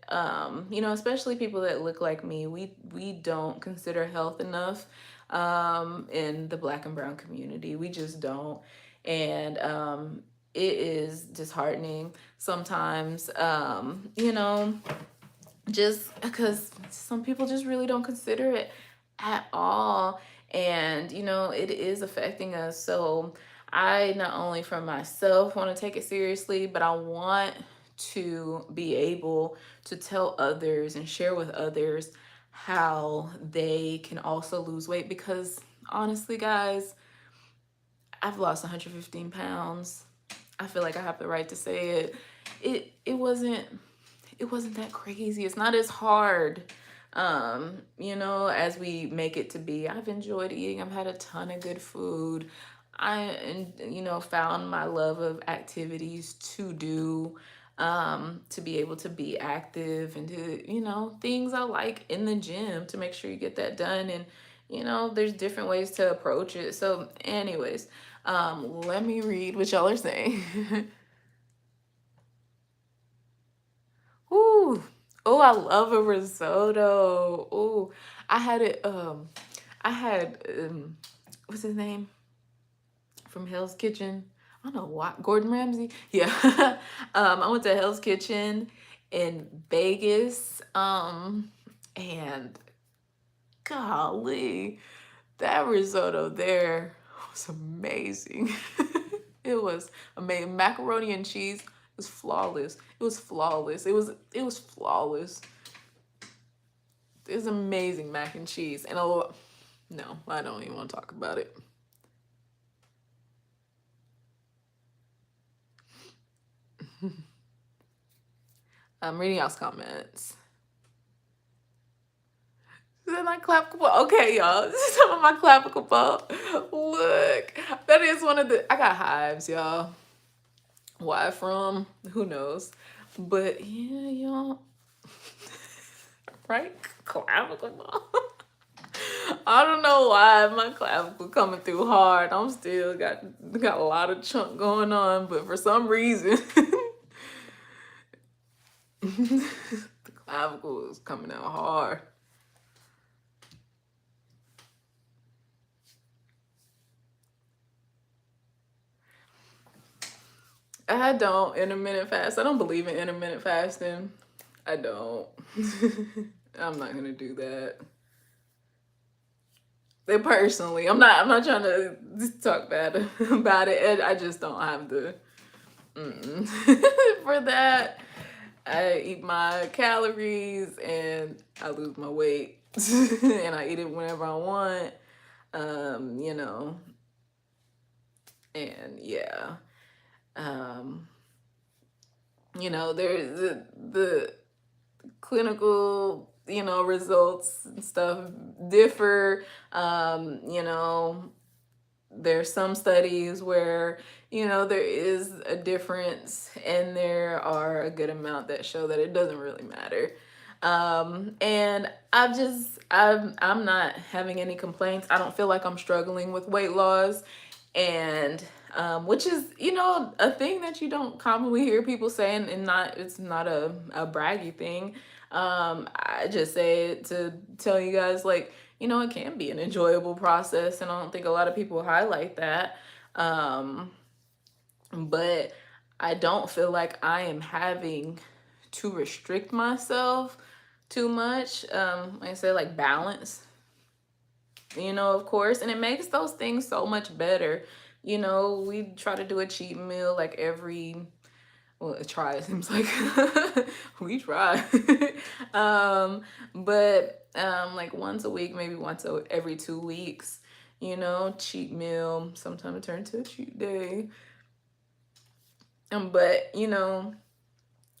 you know, especially people that look like me. We don't consider health enough in the Black and brown community. We just don't. And it is disheartening sometimes, you know, just because some people just really don't consider it at all. And you know, it is affecting us. So I not only for myself want to take it seriously, but I want to be able to tell others and share with others how they can also lose weight. Because honestly guys, I've lost 115 pounds. I feel like I have the right to say it. It wasn't, it wasn't that crazy. It's not as hard, you know, as we make it to be. I've enjoyed eating. I've had a ton of good food. And you know, found my love of activities to do, to be able to be active and to, you know, things I like in the gym to make sure you get that done. And, you know, there's different ways to approach it. So anyways, let me read what y'all are saying. Ooh. Oh, I love a risotto. Ooh. I had it I had what's his name? From Hell's Kitchen. I don't know why. Gordon Ramsay. Yeah. I went to Hell's Kitchen in Vegas. And golly, that risotto there was amazing. It was amazing. Macaroni and cheese was flawless. It was flawless. It was flawless. It was amazing mac and cheese. And no, I don't even want to talk about it. I'm reading y'all's comments. Is that my clavicle ball? Okay, y'all. This is some of my clavicle ball. Look, that is one of the. I got hives, y'all. Why from? Who knows? But yeah, y'all. Right? Clavicle ball. I don't know why my clavicle coming through hard. I'm still got a lot of chunk going on, but for some reason, the clavicle is coming out hard. I don't intermittent fast. I don't believe in intermittent fasting. I don't. I'm not gonna do that. Personally, I'm not trying to talk bad about it. I just don't have the for that. I eat my calories and I lose my weight, and I eat it whenever I want. You know, and yeah. Um, you know, there's the clinical, you know, results and stuff differ. You know, there's some studies where, you know, there is a difference, and there are a good amount that show that it doesn't really matter. And I'm not having any complaints. I don't feel like I'm struggling with weight loss. And which is, you know, a thing that you don't commonly hear people saying, and it's not a braggy thing. I just say it to tell you guys, like, it can be an enjoyable process, and I don't think a lot of people highlight that. Um, but I don't feel like I am having to restrict myself too much. Like I said, like balance, of course, and it makes those things so much better. We try to do a cheat meal like every, well, try, it seems like we try. But like once a week, maybe every 2 weeks, cheat meal. Sometimes it turns to a cheat day. But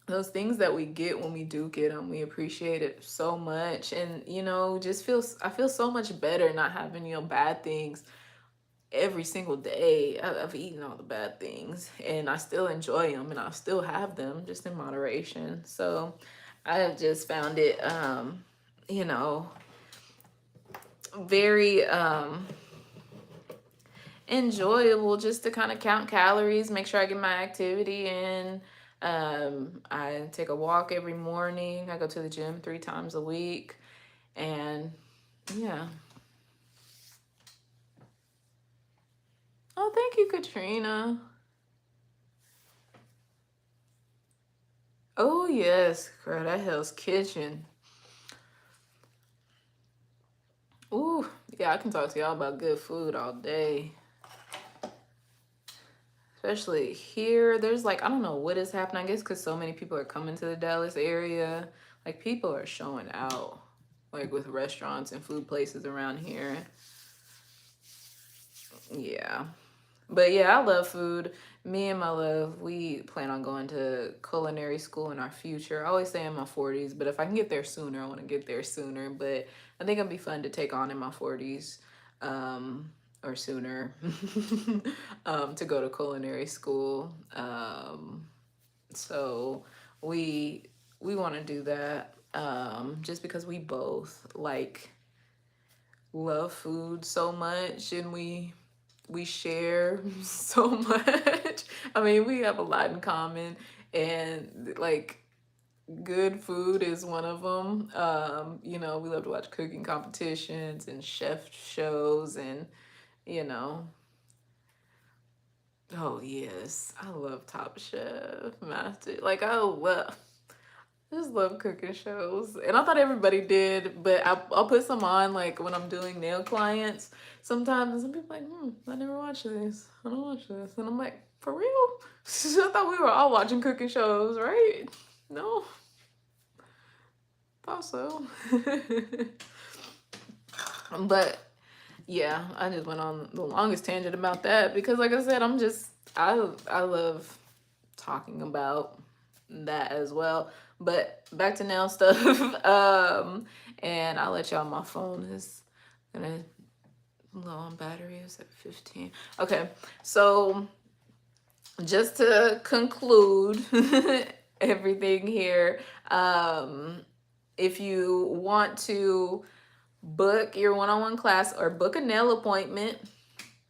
those things that we get when we do get them, we appreciate it so much. And I feel so much better not having bad things every single day. I've eaten all the bad things and I still enjoy them and I still have them, just in moderation. So I have just found it you know very enjoyable just to kind of count calories, make sure I get my activity in. I take a walk every morning. I go to the gym 3 times a week. And yeah. Oh, thank you, Katrina. Oh, yes, girl, that Hell's Kitchen. Ooh, yeah, I can talk to y'all about good food all day. Especially here, there's like, I don't know what is happening. I guess because so many people are coming to the Dallas area. Like, people are showing out, like, with restaurants and food places around here. Yeah. But yeah, I love food. Me and my love, we plan on going to culinary school in our future. I always say in my 40s, but if I can get there sooner, I want to get there sooner. But I think it'll be fun to take on in my 40s, or sooner, to go to culinary school. So we want to do that, just because we both like love food so much, and we share so much. I mean, we have a lot in common, and like good food is one of them. We love to watch cooking competitions and chef shows, and you know, oh yes, I love Top Chef, Master. Like I just love cooking shows. And I thought everybody did, but I'll put some on like when I'm doing nail clients sometimes. And some people are like, I never watch this. I don't watch this. And I'm like, for real? I thought we were all watching cooking shows, right? No, thought so. But yeah, I just went on the longest tangent about that because, like I said, I love talking about that as well. But back to nail stuff. And I'll let y'all. My phone is gonna low on battery. Is at 15. Okay, so just to conclude everything here, if you want to book your one-on-one class or book a nail appointment,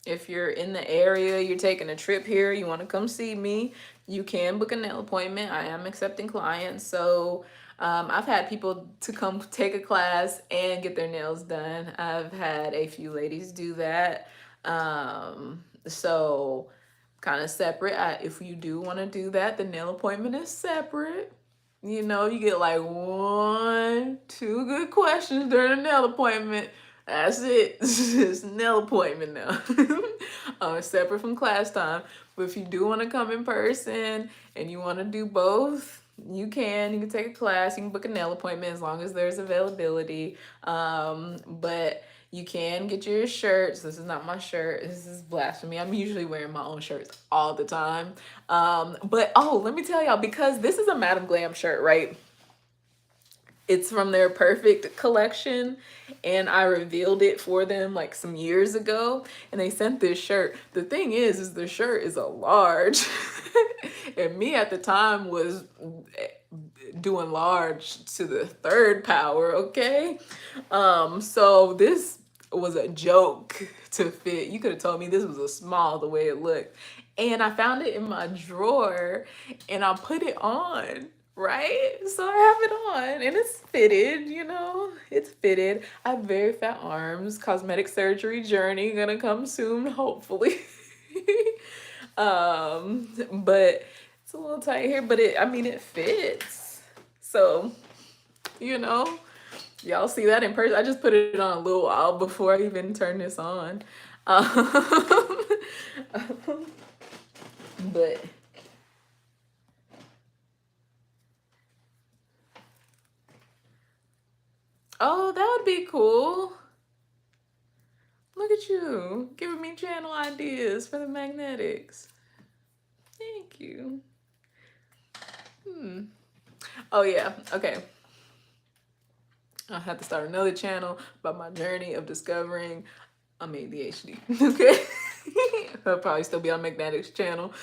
if you're in the area, you're taking a trip here, you want to come see me, you can book a nail appointment. I am accepting clients. So I've had people to come take a class and get their nails done. I've had a few ladies do that. So kind of separate. If you do want to do that, the nail appointment is separate. You get like 1, 2 good questions during a nail appointment. That's it. It's a nail appointment now. It's separate from class time. But if you do want to come in person and you want to do both, you can. You can take a class. You can book a nail appointment as long as there's availability. But you can get your shirts. This is not my shirt. This is blasphemy. I'm usually wearing my own shirts all the time. But let me tell y'all, because this is a Madam Glam shirt, right? It's from their Perfect collection, and I revealed it for them like some years ago, and they sent this shirt. The thing is the shirt is a large, and me at the time was doing large to the third power, okay? So this was a joke to fit. You could have told me this was a small the way it looked. And I found it in my drawer, and I put it on, Right? So I have it on and it's fitted, it's fitted. I have very fat arms. Cosmetic surgery journey gonna come soon, hopefully. But it's a little tight here, but I mean, it fits. So, you know, y'all see that in person. I just put it on a little while before I even turn this on. Um, but oh, that would be cool. Look at you giving me channel ideas for the magnetics. Thank you. Oh yeah, okay. I'll have to start another channel about my journey of discovering I'm ADHD. Okay. I'll probably still be on Magnetics channel.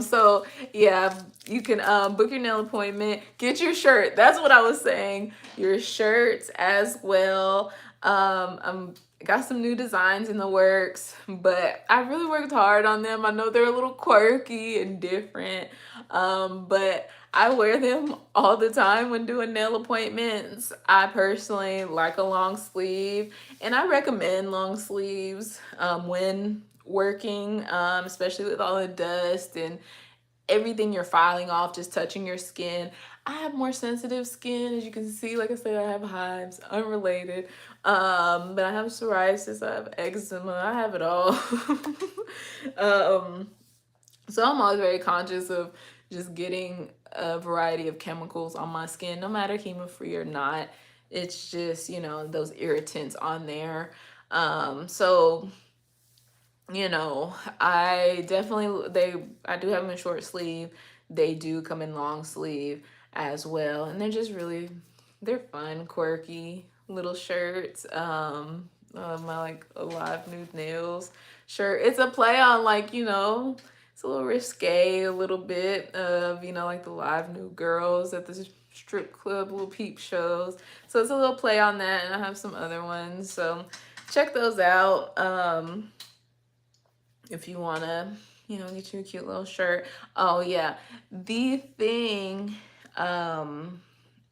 So yeah, you can book your nail appointment, get your shirt. That's what I was saying. Your shirts as well. I'm got some new designs in the works, but I really worked hard on them. I know they're a little quirky and different, but I wear them all the time when doing nail appointments. I personally like a long sleeve, and I recommend long sleeves when working, especially with all the dust and everything you're filing off, just touching your skin. I have more sensitive skin, as you can see. Like I said, I have hives, unrelated. But I have psoriasis, I have eczema, I have it all. So I'm always very conscious of just getting a variety of chemicals on my skin, no matter chemo-free or not. It's just, those irritants on there. So I definitely, I do have them in short sleeve. They do come in long sleeve as well. And they're fun, quirky little shirts. My like Alive Nude Nails shirt. It's a play on it's a little risque, a little bit of, like the live nude girls at the strip club, little peep shows. So it's a little play on that, and I have some other ones. So check those out. If you want to, get you a cute little shirt. Oh yeah, the thing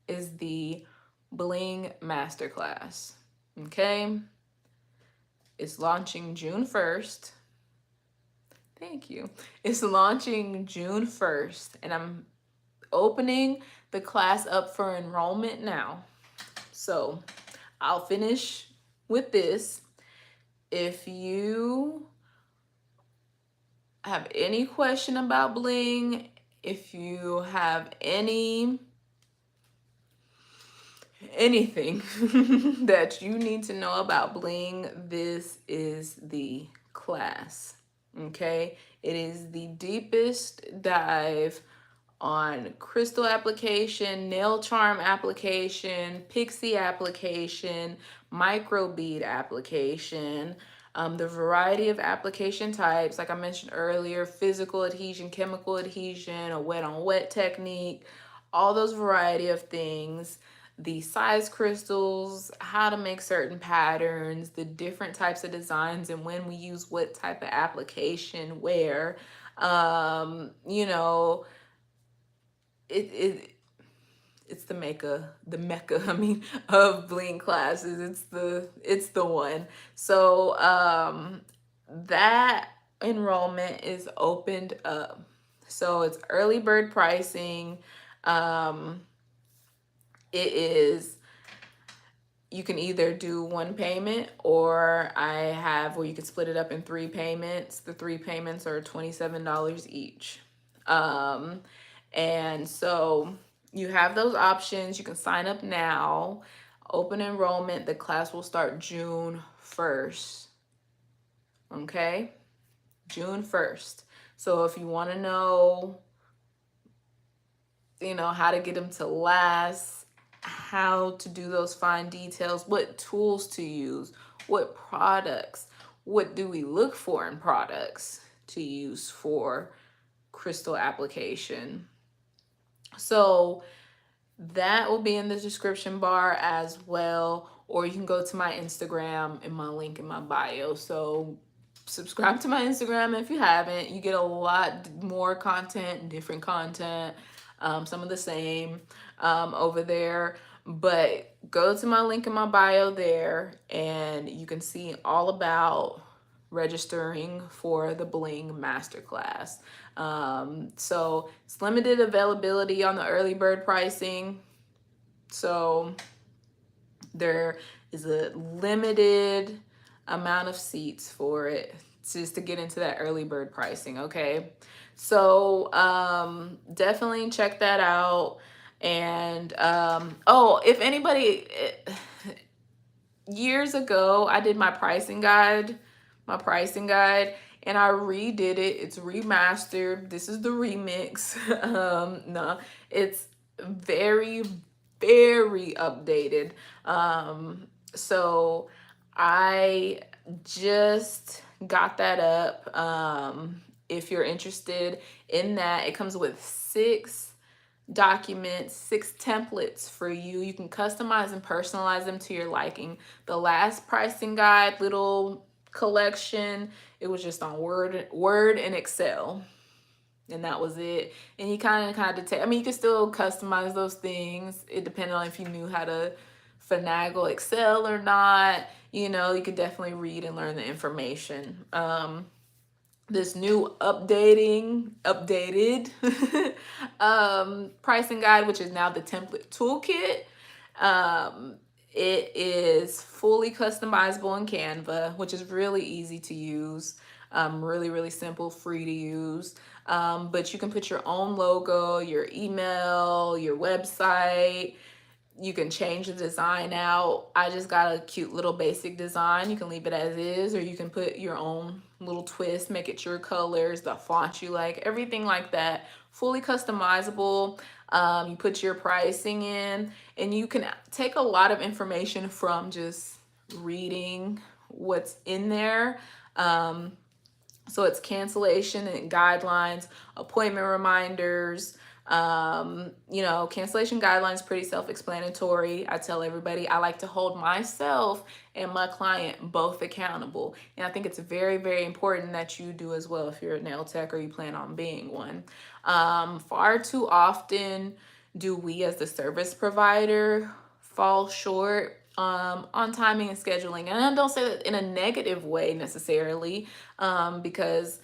is the Bling Masterclass. Okay, it's launching June 1st. Thank you. It's launching June 1st, and I'm opening the class up for enrollment now. So I'll finish with this. If you have any question about Bling, if you have anything that you need to know about Bling, this is the class. Okay, it is the deepest dive on crystal application, nail charm application, pixie application, micro bead application, the variety of application types, like I mentioned earlier, physical adhesion, chemical adhesion, a wet on wet technique, all those variety of things, the size crystals, how to make certain patterns, the different types of designs, and when we use what type of application where. It's the mecca I mean of Bling classes. It's the one. So that enrollment is opened up, so it's early bird pricing. It is, you can either do one payment, or I have where you can split it up in 3 payments. The 3 payments are $27 each. And so you have those options. You can sign up now. Open enrollment. The class will start June 1st. Okay? June 1st. So if you want to know, how to get them to last, how to do those fine details, what tools to use, what products, what do we look for in products to use for crystal application. So that will be in the description bar as well, or you can go to my Instagram and my link in my bio. So subscribe to my Instagram if you haven't. You get a lot more content, different content. some of the same over there. But go to my link in my bio there, and you can see all about registering for the Bling Masterclass. So it's limited availability on the early bird pricing. So there is a limited amount of seats for it just to get into that early bird pricing, okay? So definitely check that out. And oh, if anybody, years ago I did my pricing guide, and I redid it. It's remastered. This is the remix. No, it's very, very updated. So I just got that up. If you're interested in that, it comes with 6 documents, 6 templates for you. You can customize and personalize them to your liking. The last pricing guide little collection, it was just on Word and Excel, and that was it. And you kind of take. I mean, you can still customize those things. It depended on if you knew how to finagle Excel or not. You could definitely read and learn the information. This new updated pricing guide, which is now the template toolkit. It is fully customizable in Canva, which is really easy to use. Really, really simple, free to use. But you can put your own logo, your email, your website. You can change the design out. I just got a cute little basic design. You can leave it as is, or you can put your own little twist, make it your colors, the font you like, everything like that. Fully customizable. You put your pricing in, and you can take a lot of information from just reading what's in there. So it's cancellation and guidelines, appointment reminders. Cancellation guidelines, pretty self-explanatory. I tell everybody I like to hold myself and my client both accountable. And I think it's very, very important that you do as well if you're a nail tech or you plan on being one. Far too often do we as the service provider fall short on timing and scheduling. And I don't say that in a negative way necessarily, because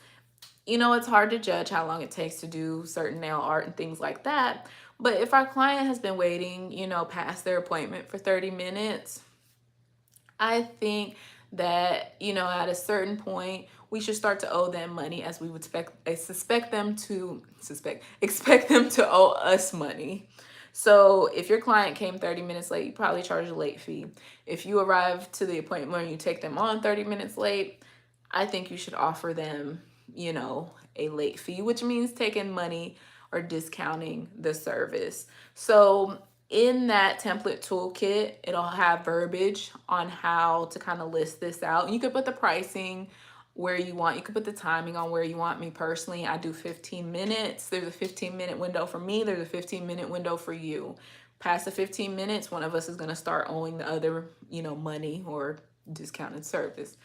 it's hard to judge how long it takes to do certain nail art and things like that. But if our client has been waiting, past their appointment for 30 minutes, I think that, at a certain point, we should start to owe them money, as we would expect them to owe us money. So if your client came 30 minutes late, you probably charge a late fee. If you arrive to the appointment and you take them on 30 minutes late, I think you should offer them, a late fee, which means taking money or discounting the service. So in that template toolkit, it'll have verbiage on how to kind of list this out. You could put the pricing where you want. You could put the timing on where you want. Me personally, I do 15 minutes. There's a 15-minute window for me. There's a 15-minute window for you. Past the 15 minutes, one of us is going to start owing the other, money or discounted service.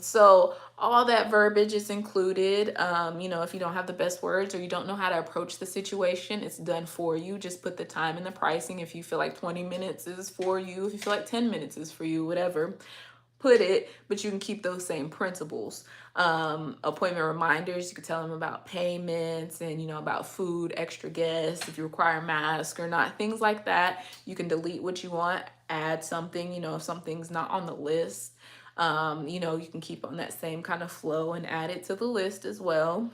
So all that verbiage is included. If you don't have the best words or you don't know how to approach the situation, it's done for you. Just put the time and the pricing. If you feel like 20 minutes is for you, if you feel like 10 minutes is for you, whatever, put it, but you can keep those same principles. Appointment reminders, you can tell them about payments and, about food, extra guests, if you require a mask or not, things like that. You can delete what you want, add something, if something's not on the list. You can keep on that same kind of flow and add it to the list as well.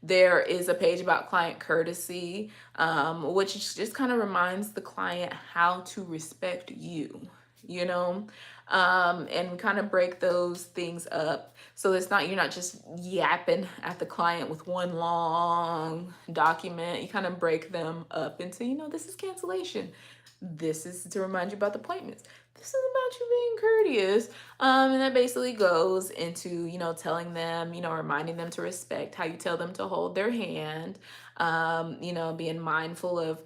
There is a page about client courtesy, which just kind of reminds the client how to respect you, and kind of break those things up. So you're not just yapping at the client with one long document. You kind of break them up into, this is cancellation. This is to remind you about the appointments. This is about you being courteous. And that basically goes into, telling them, reminding them to respect how you tell them to hold their hand, being mindful of,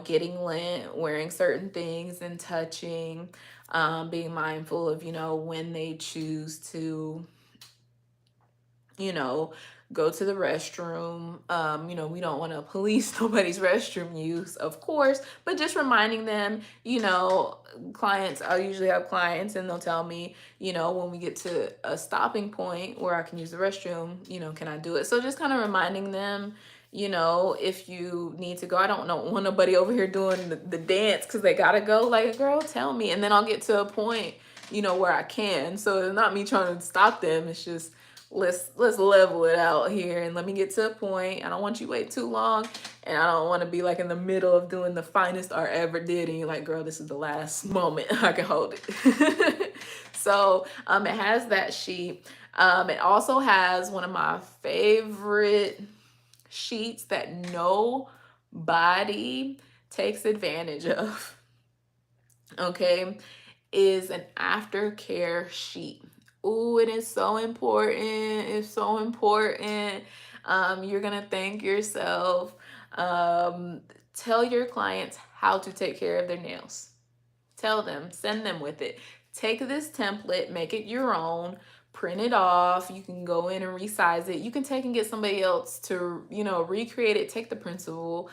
getting lint, wearing certain things and touching, being mindful of, when they choose to, go to the restroom. We don't want to police nobody's restroom use, of course, but just reminding them, clients, I usually have clients and they'll tell me, when we get to a stopping point where I can use the restroom, can I do it? So just kind of reminding them, if you need to go. I don't know, want nobody over here doing the dance because they gotta go. Like, girl, tell me, and then I'll get to a point, where I can. So it's not me trying to stop them. It's just let's level it out here and let me get to a point. I don't want you wait too long, and I don't want to be like in the middle of doing the finest art ever did, and you're like, girl, this is the last moment I can hold it. So it has that sheet. It also has one of my favorite sheets that nobody takes advantage of, okay, is an aftercare sheet. Ooh, it is so important. It's so important. You're gonna thank yourself. Tell your clients how to take care of their nails. Tell them, send them with it. Take this template, make it your own, print it off. You can go in and resize it. You can take and get somebody else to, recreate it. Take the principle,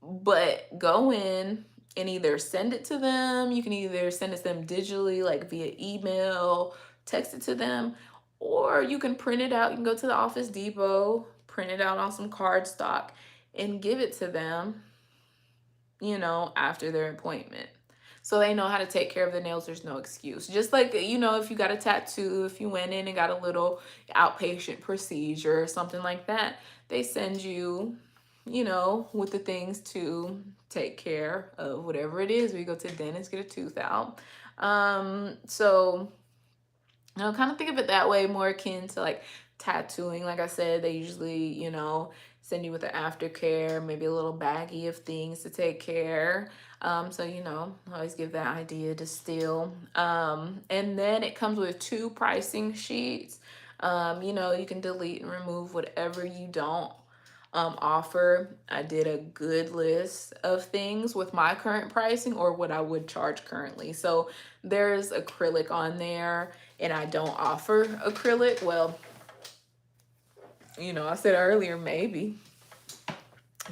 but go in and either send it to them. You can either send it to them digitally, like via email, text it to them, or you can print it out. You can go to the Office Depot, print it out on some cardstock, and give it to them, after their appointment. So they know how to take care of the nails. There's no excuse. Just like, if you got a tattoo, if you went in and got a little outpatient procedure or something like that, they send you, with the things to take care of whatever it is. We go to the dentist, get a tooth out. So, kind of think of it that way, more akin to like tattooing. Like I said, they usually, send you with an aftercare, maybe a little baggie of things to take care. So, always give that idea to steal. And then it comes with 2 pricing sheets. You can delete and remove whatever you don't offer. I did a good list of things with my current pricing or what I would charge currently. So there's acrylic on there, and I don't offer acrylic. Well, I said earlier, maybe.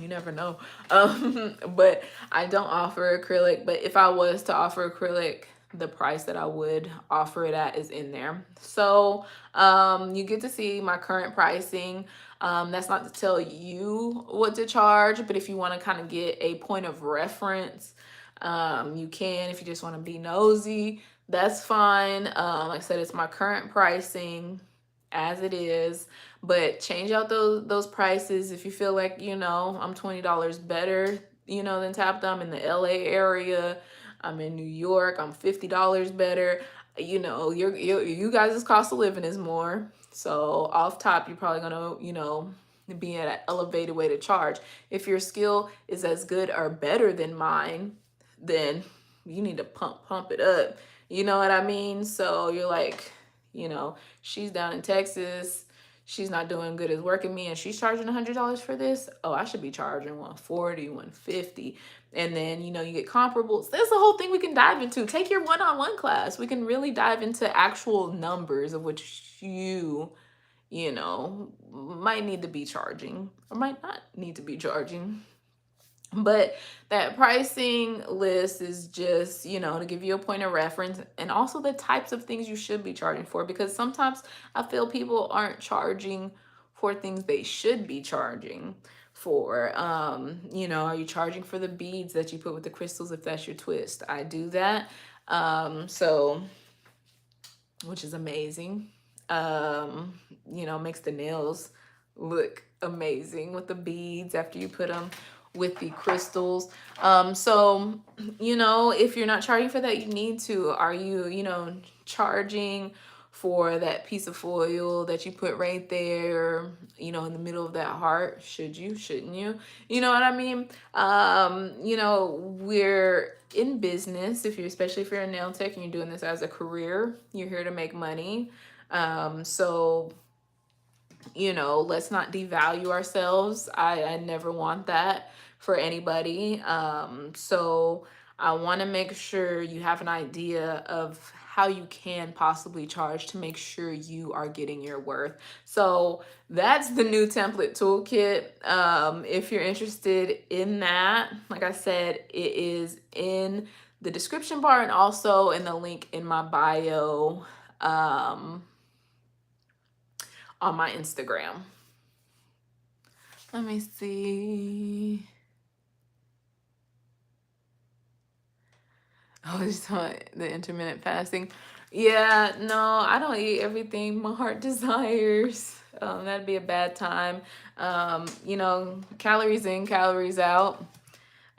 You never know. But I don't offer acrylic. But if I was to offer acrylic, the price that I would offer it at is in there. So you get to see my current pricing. That's not to tell you what to charge, but if you want to kind of get a point of reference, you can. If you just want to be nosy, that's fine. Like I said, it's my current pricing as it is, but change out those prices if you feel like, I'm $20 better, than Tabitha. I'm in the LA area. I'm in New York. I'm $50 better. You guys' cost of living is more. So off top, you're probably gonna, be at an elevated way to charge. If your skill is as good or better than mine, then you need to pump it up. You know what I mean? So you're like, she's down in Texas. She's not doing good as working me, and she's charging $100 for this. Oh, I should be charging 140, 150. And then, you get comparables. That's the whole thing we can dive into. Take your one-on-one class. We can really dive into actual numbers of which might need to be charging or might not need to be charging. But that pricing list is just, to give you a point of reference, and also the types of things you should be charging for, because sometimes I feel people aren't charging for things they should be charging for. Are you charging for the beads that you put with the crystals if that's your twist? I do that. So, which is amazing. Makes the nails look amazing with the beads after you put them with the crystals. So, if you're not charging for that, you need to. Are you, charging for that piece of foil that you put right there, in the middle of that heart? Should you? Shouldn't you? You know what I mean? We're in business, especially if you're a nail tech and you're doing this as a career, you're here to make money. So, let's not devalue ourselves. I never want that for anybody. So I want to make sure you have an idea of how you can possibly charge to make sure you are getting your worth. So that's the new template toolkit. If you're interested in that, like I said, it is in the description bar and also in the link in my bio on my Instagram. Let me see. Oh, it's the intermittent fasting. Yeah, no, I don't eat everything my heart desires. That'd be a bad time. You know, calories in, calories out.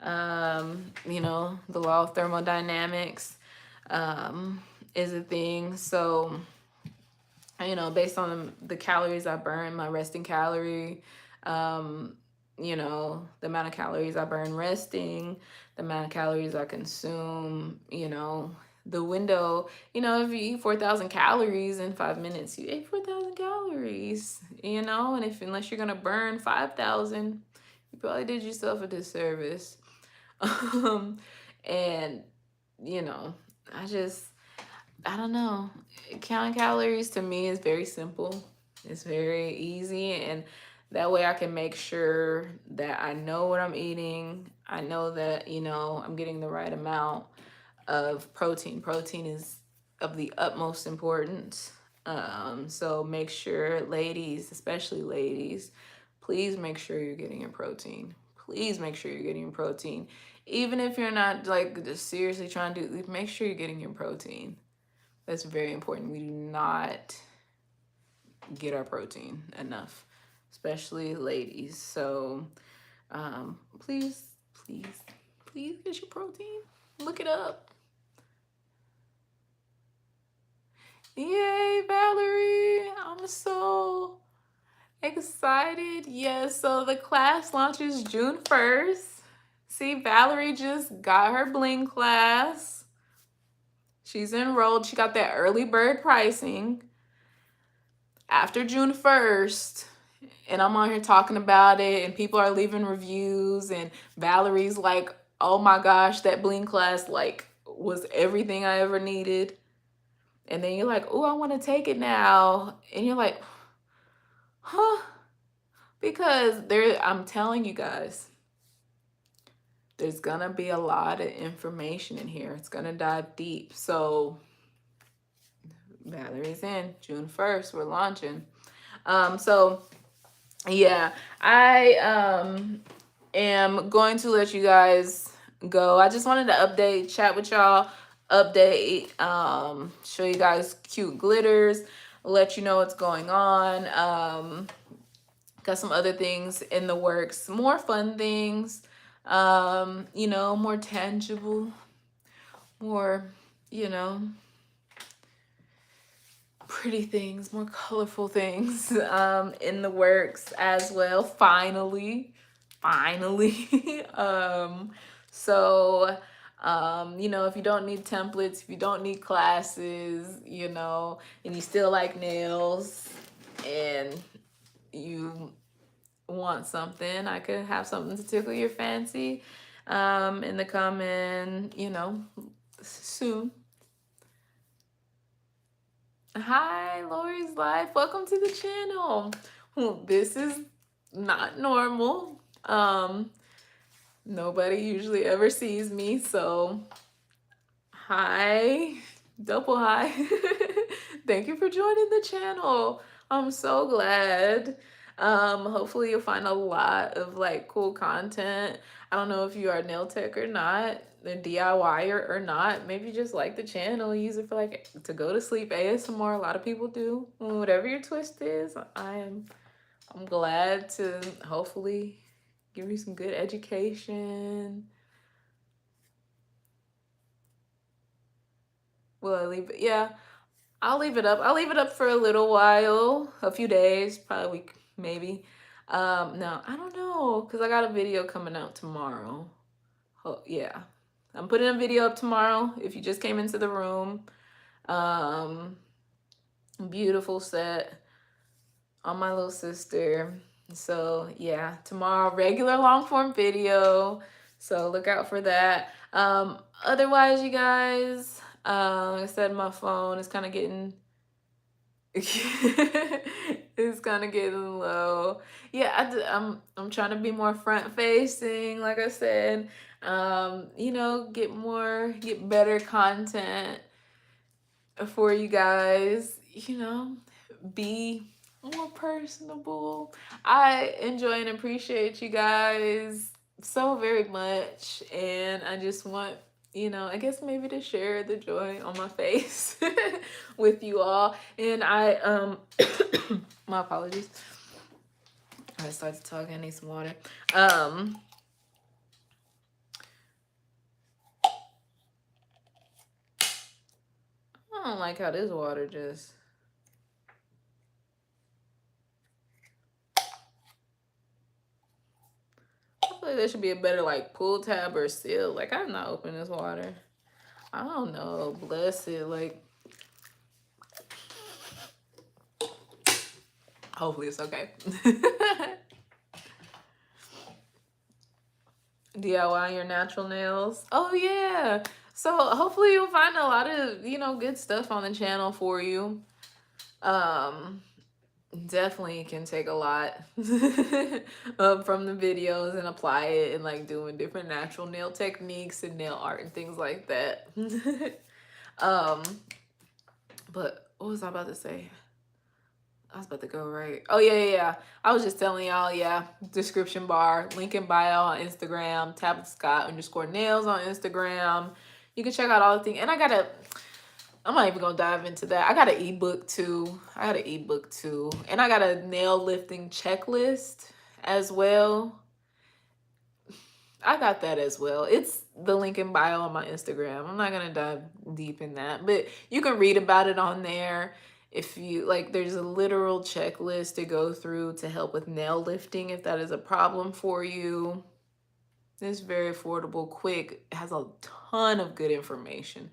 You know, the law of thermodynamics is a thing. So, you know, based on the calories I burn, my resting calorie, you know, the amount of calories I burn resting, the amount of calories I consume, you know, the window, you know, if you eat 4,000 calories in 5 minutes, you ate 4,000 calories, you know, and unless you're going to burn 5,000, you probably did yourself a disservice. And, you know, I don't know. Counting calories to me is very simple. It's very easy. And that way I can make sure that I know what I'm eating. I know that, you know, I'm getting the right amount of protein. Protein is of the utmost importance. So make sure, ladies, especially ladies, please make sure you're getting your protein. Please make sure you're getting your protein. Even if you're not like just seriously trying to make sure you're getting your protein. That's very important. We do not get our protein enough, especially ladies. So please, please, please get your protein. Look it up. Yay, Valerie. I'm so excited. Yes, so the class launches June 1st. See, Valerie just got her Bling class. She's enrolled. She got that early bird pricing. After June 1st, and I'm on here talking about it, and people are leaving reviews, and Valerie's like, oh my gosh, that Bling class like was everything I ever needed. And then you're like, oh, I want to take it now. And you're like, huh? Because I'm telling you guys, there's gonna be a lot of information in here. It's gonna dive deep. So Valerie's in June 1st, we're launching. So yeah, I am going to let you guys go. I just wanted to update, chat with y'all, update, show you guys cute glitters, let you know what's going on. Got some other things in the works, more fun things, you know, more tangible, more, you know, pretty things, more colorful things in the works as well. Finally. So you know, if you don't need templates, if you don't need classes, you know, and you still like nails and you want something, I could have something to tickle your fancy in the coming, you know, soon. Hi, Lori's Life. Welcome to the channel. This is not normal. Nobody usually ever sees me, so hi, double hi. Thank you for joining the channel. I'm so glad. Hopefully you'll find a lot of like cool content. I don't know if you are a nail tech or not, a DIYer or not. Maybe you just like the channel, use it for like to go to sleep ASMR. A lot of people do. Whatever your twist is, I'm glad to hopefully give you some good education. Will I leave it? Yeah, I'll leave it up. I'll leave it up for a little while, a few days, probably a week, maybe. No, I don't know, because I got a video coming out tomorrow. Oh, yeah. I'm putting a video up tomorrow if you just came into the room. Beautiful set on my little sister. So yeah, tomorrow, regular long form video. So look out for that. Otherwise, you guys, Like I said, my phone is kind of getting it's kind of getting low. Yeah, I'm trying to be more front facing, like I said. You know, get better content for you guys, you know, be more personable. I enjoy and appreciate you guys so very much. And I just want, you know, I guess maybe to share the joy on my face with you all. And my apologies. I started talking, I need some water. I don't like how this water just I feel like there should be a better like pull tab or seal. Like I'm not opening this water. I don't know. Bless it. Like hopefully it's okay. DIY your natural nails. Oh yeah. So hopefully you'll find a lot of, you know, good stuff on the channel for you. Um Definitely can take a lot from the videos and apply it and like doing different natural nail techniques and nail art and things like that. um but what was I about to say? I was about to go right. Oh yeah. I was just telling y'all, yeah, description bar, link in bio on Instagram, Tabitha Scott _nails on Instagram. You can check out all the things. And I'm not even gonna dive into that. I got an ebook too. And I got a nail lifting checklist as well. I got that as well. It's the link in bio on my Instagram. I'm not gonna dive deep in that, but you can read about it on there. If you like, there's a literal checklist to go through to help with nail lifting if that is a problem for you. It's very affordable, quick, it has a ton of good information.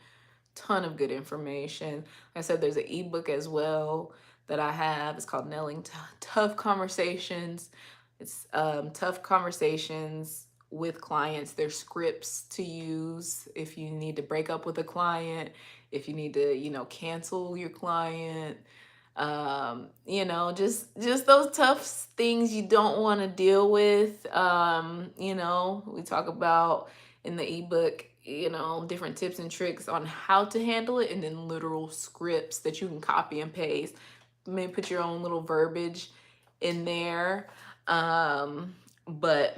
Like I said, there's an ebook as well that I have. It's called Nailing Tough Conversations. It's tough conversations with clients. There's scripts to use if you need to break up with a client, if you need to, you know, cancel your client. You know, just those tough things you don't want to deal with. You know, we talk about in the ebook, you know, different tips and tricks on how to handle it, and then literal scripts that you can copy and paste. Maybe put your own little verbiage in there. But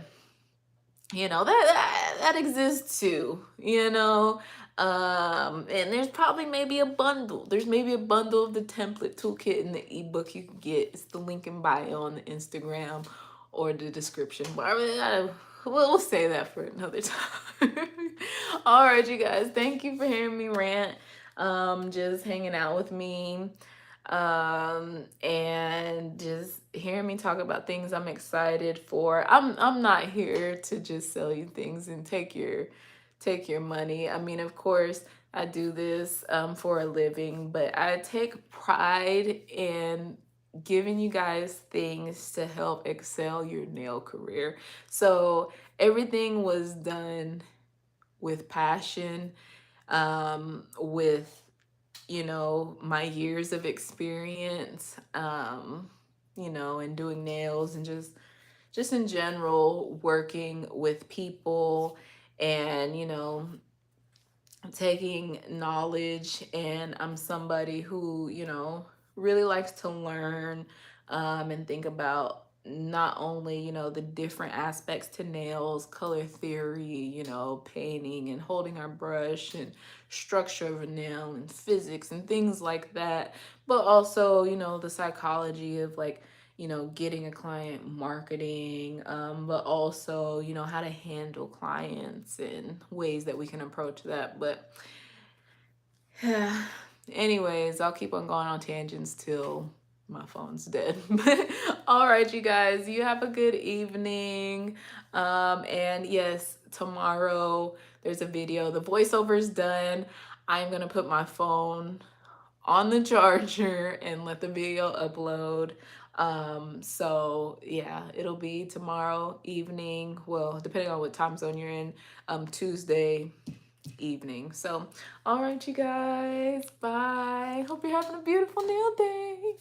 you know, that exists too, you know. And there's probably maybe a bundle. There's maybe a bundle of the template toolkit in the ebook you can get. It's the link in bio on the Instagram or the description bar. I mean, we'll say that for another time. All right, you guys, thank you for hearing me rant. Just hanging out with me, and just hearing me talk about things I'm excited for. I'm not here to just sell you things and take your money. I mean, of course, I do this for a living, but I take pride in giving you guys things to help excel your nail career. So everything was done with passion, with, you know, my years of experience, you know, and doing nails and just in general working with people, and you know, taking knowledge. And I'm somebody who, you know, really likes to learn, and think about not only, you know, the different aspects to nails, color theory, you know, painting and holding our brush and structure of a nail and physics and things like that, but also, you know, the psychology of like, you know, getting a client, marketing, but also, you know, how to handle clients and ways that we can approach that. But anyways, I'll keep on going on tangents till my phone's dead. But all right, you guys, you have a good evening. And yes, tomorrow there's a video. The voiceover's done. I'm gonna put my phone on the charger and let the video upload. So yeah, it'll be tomorrow evening, well, depending on what time zone you're in, Tuesday evening. So, all right, you guys, bye. Hope you're having a beautiful nail day.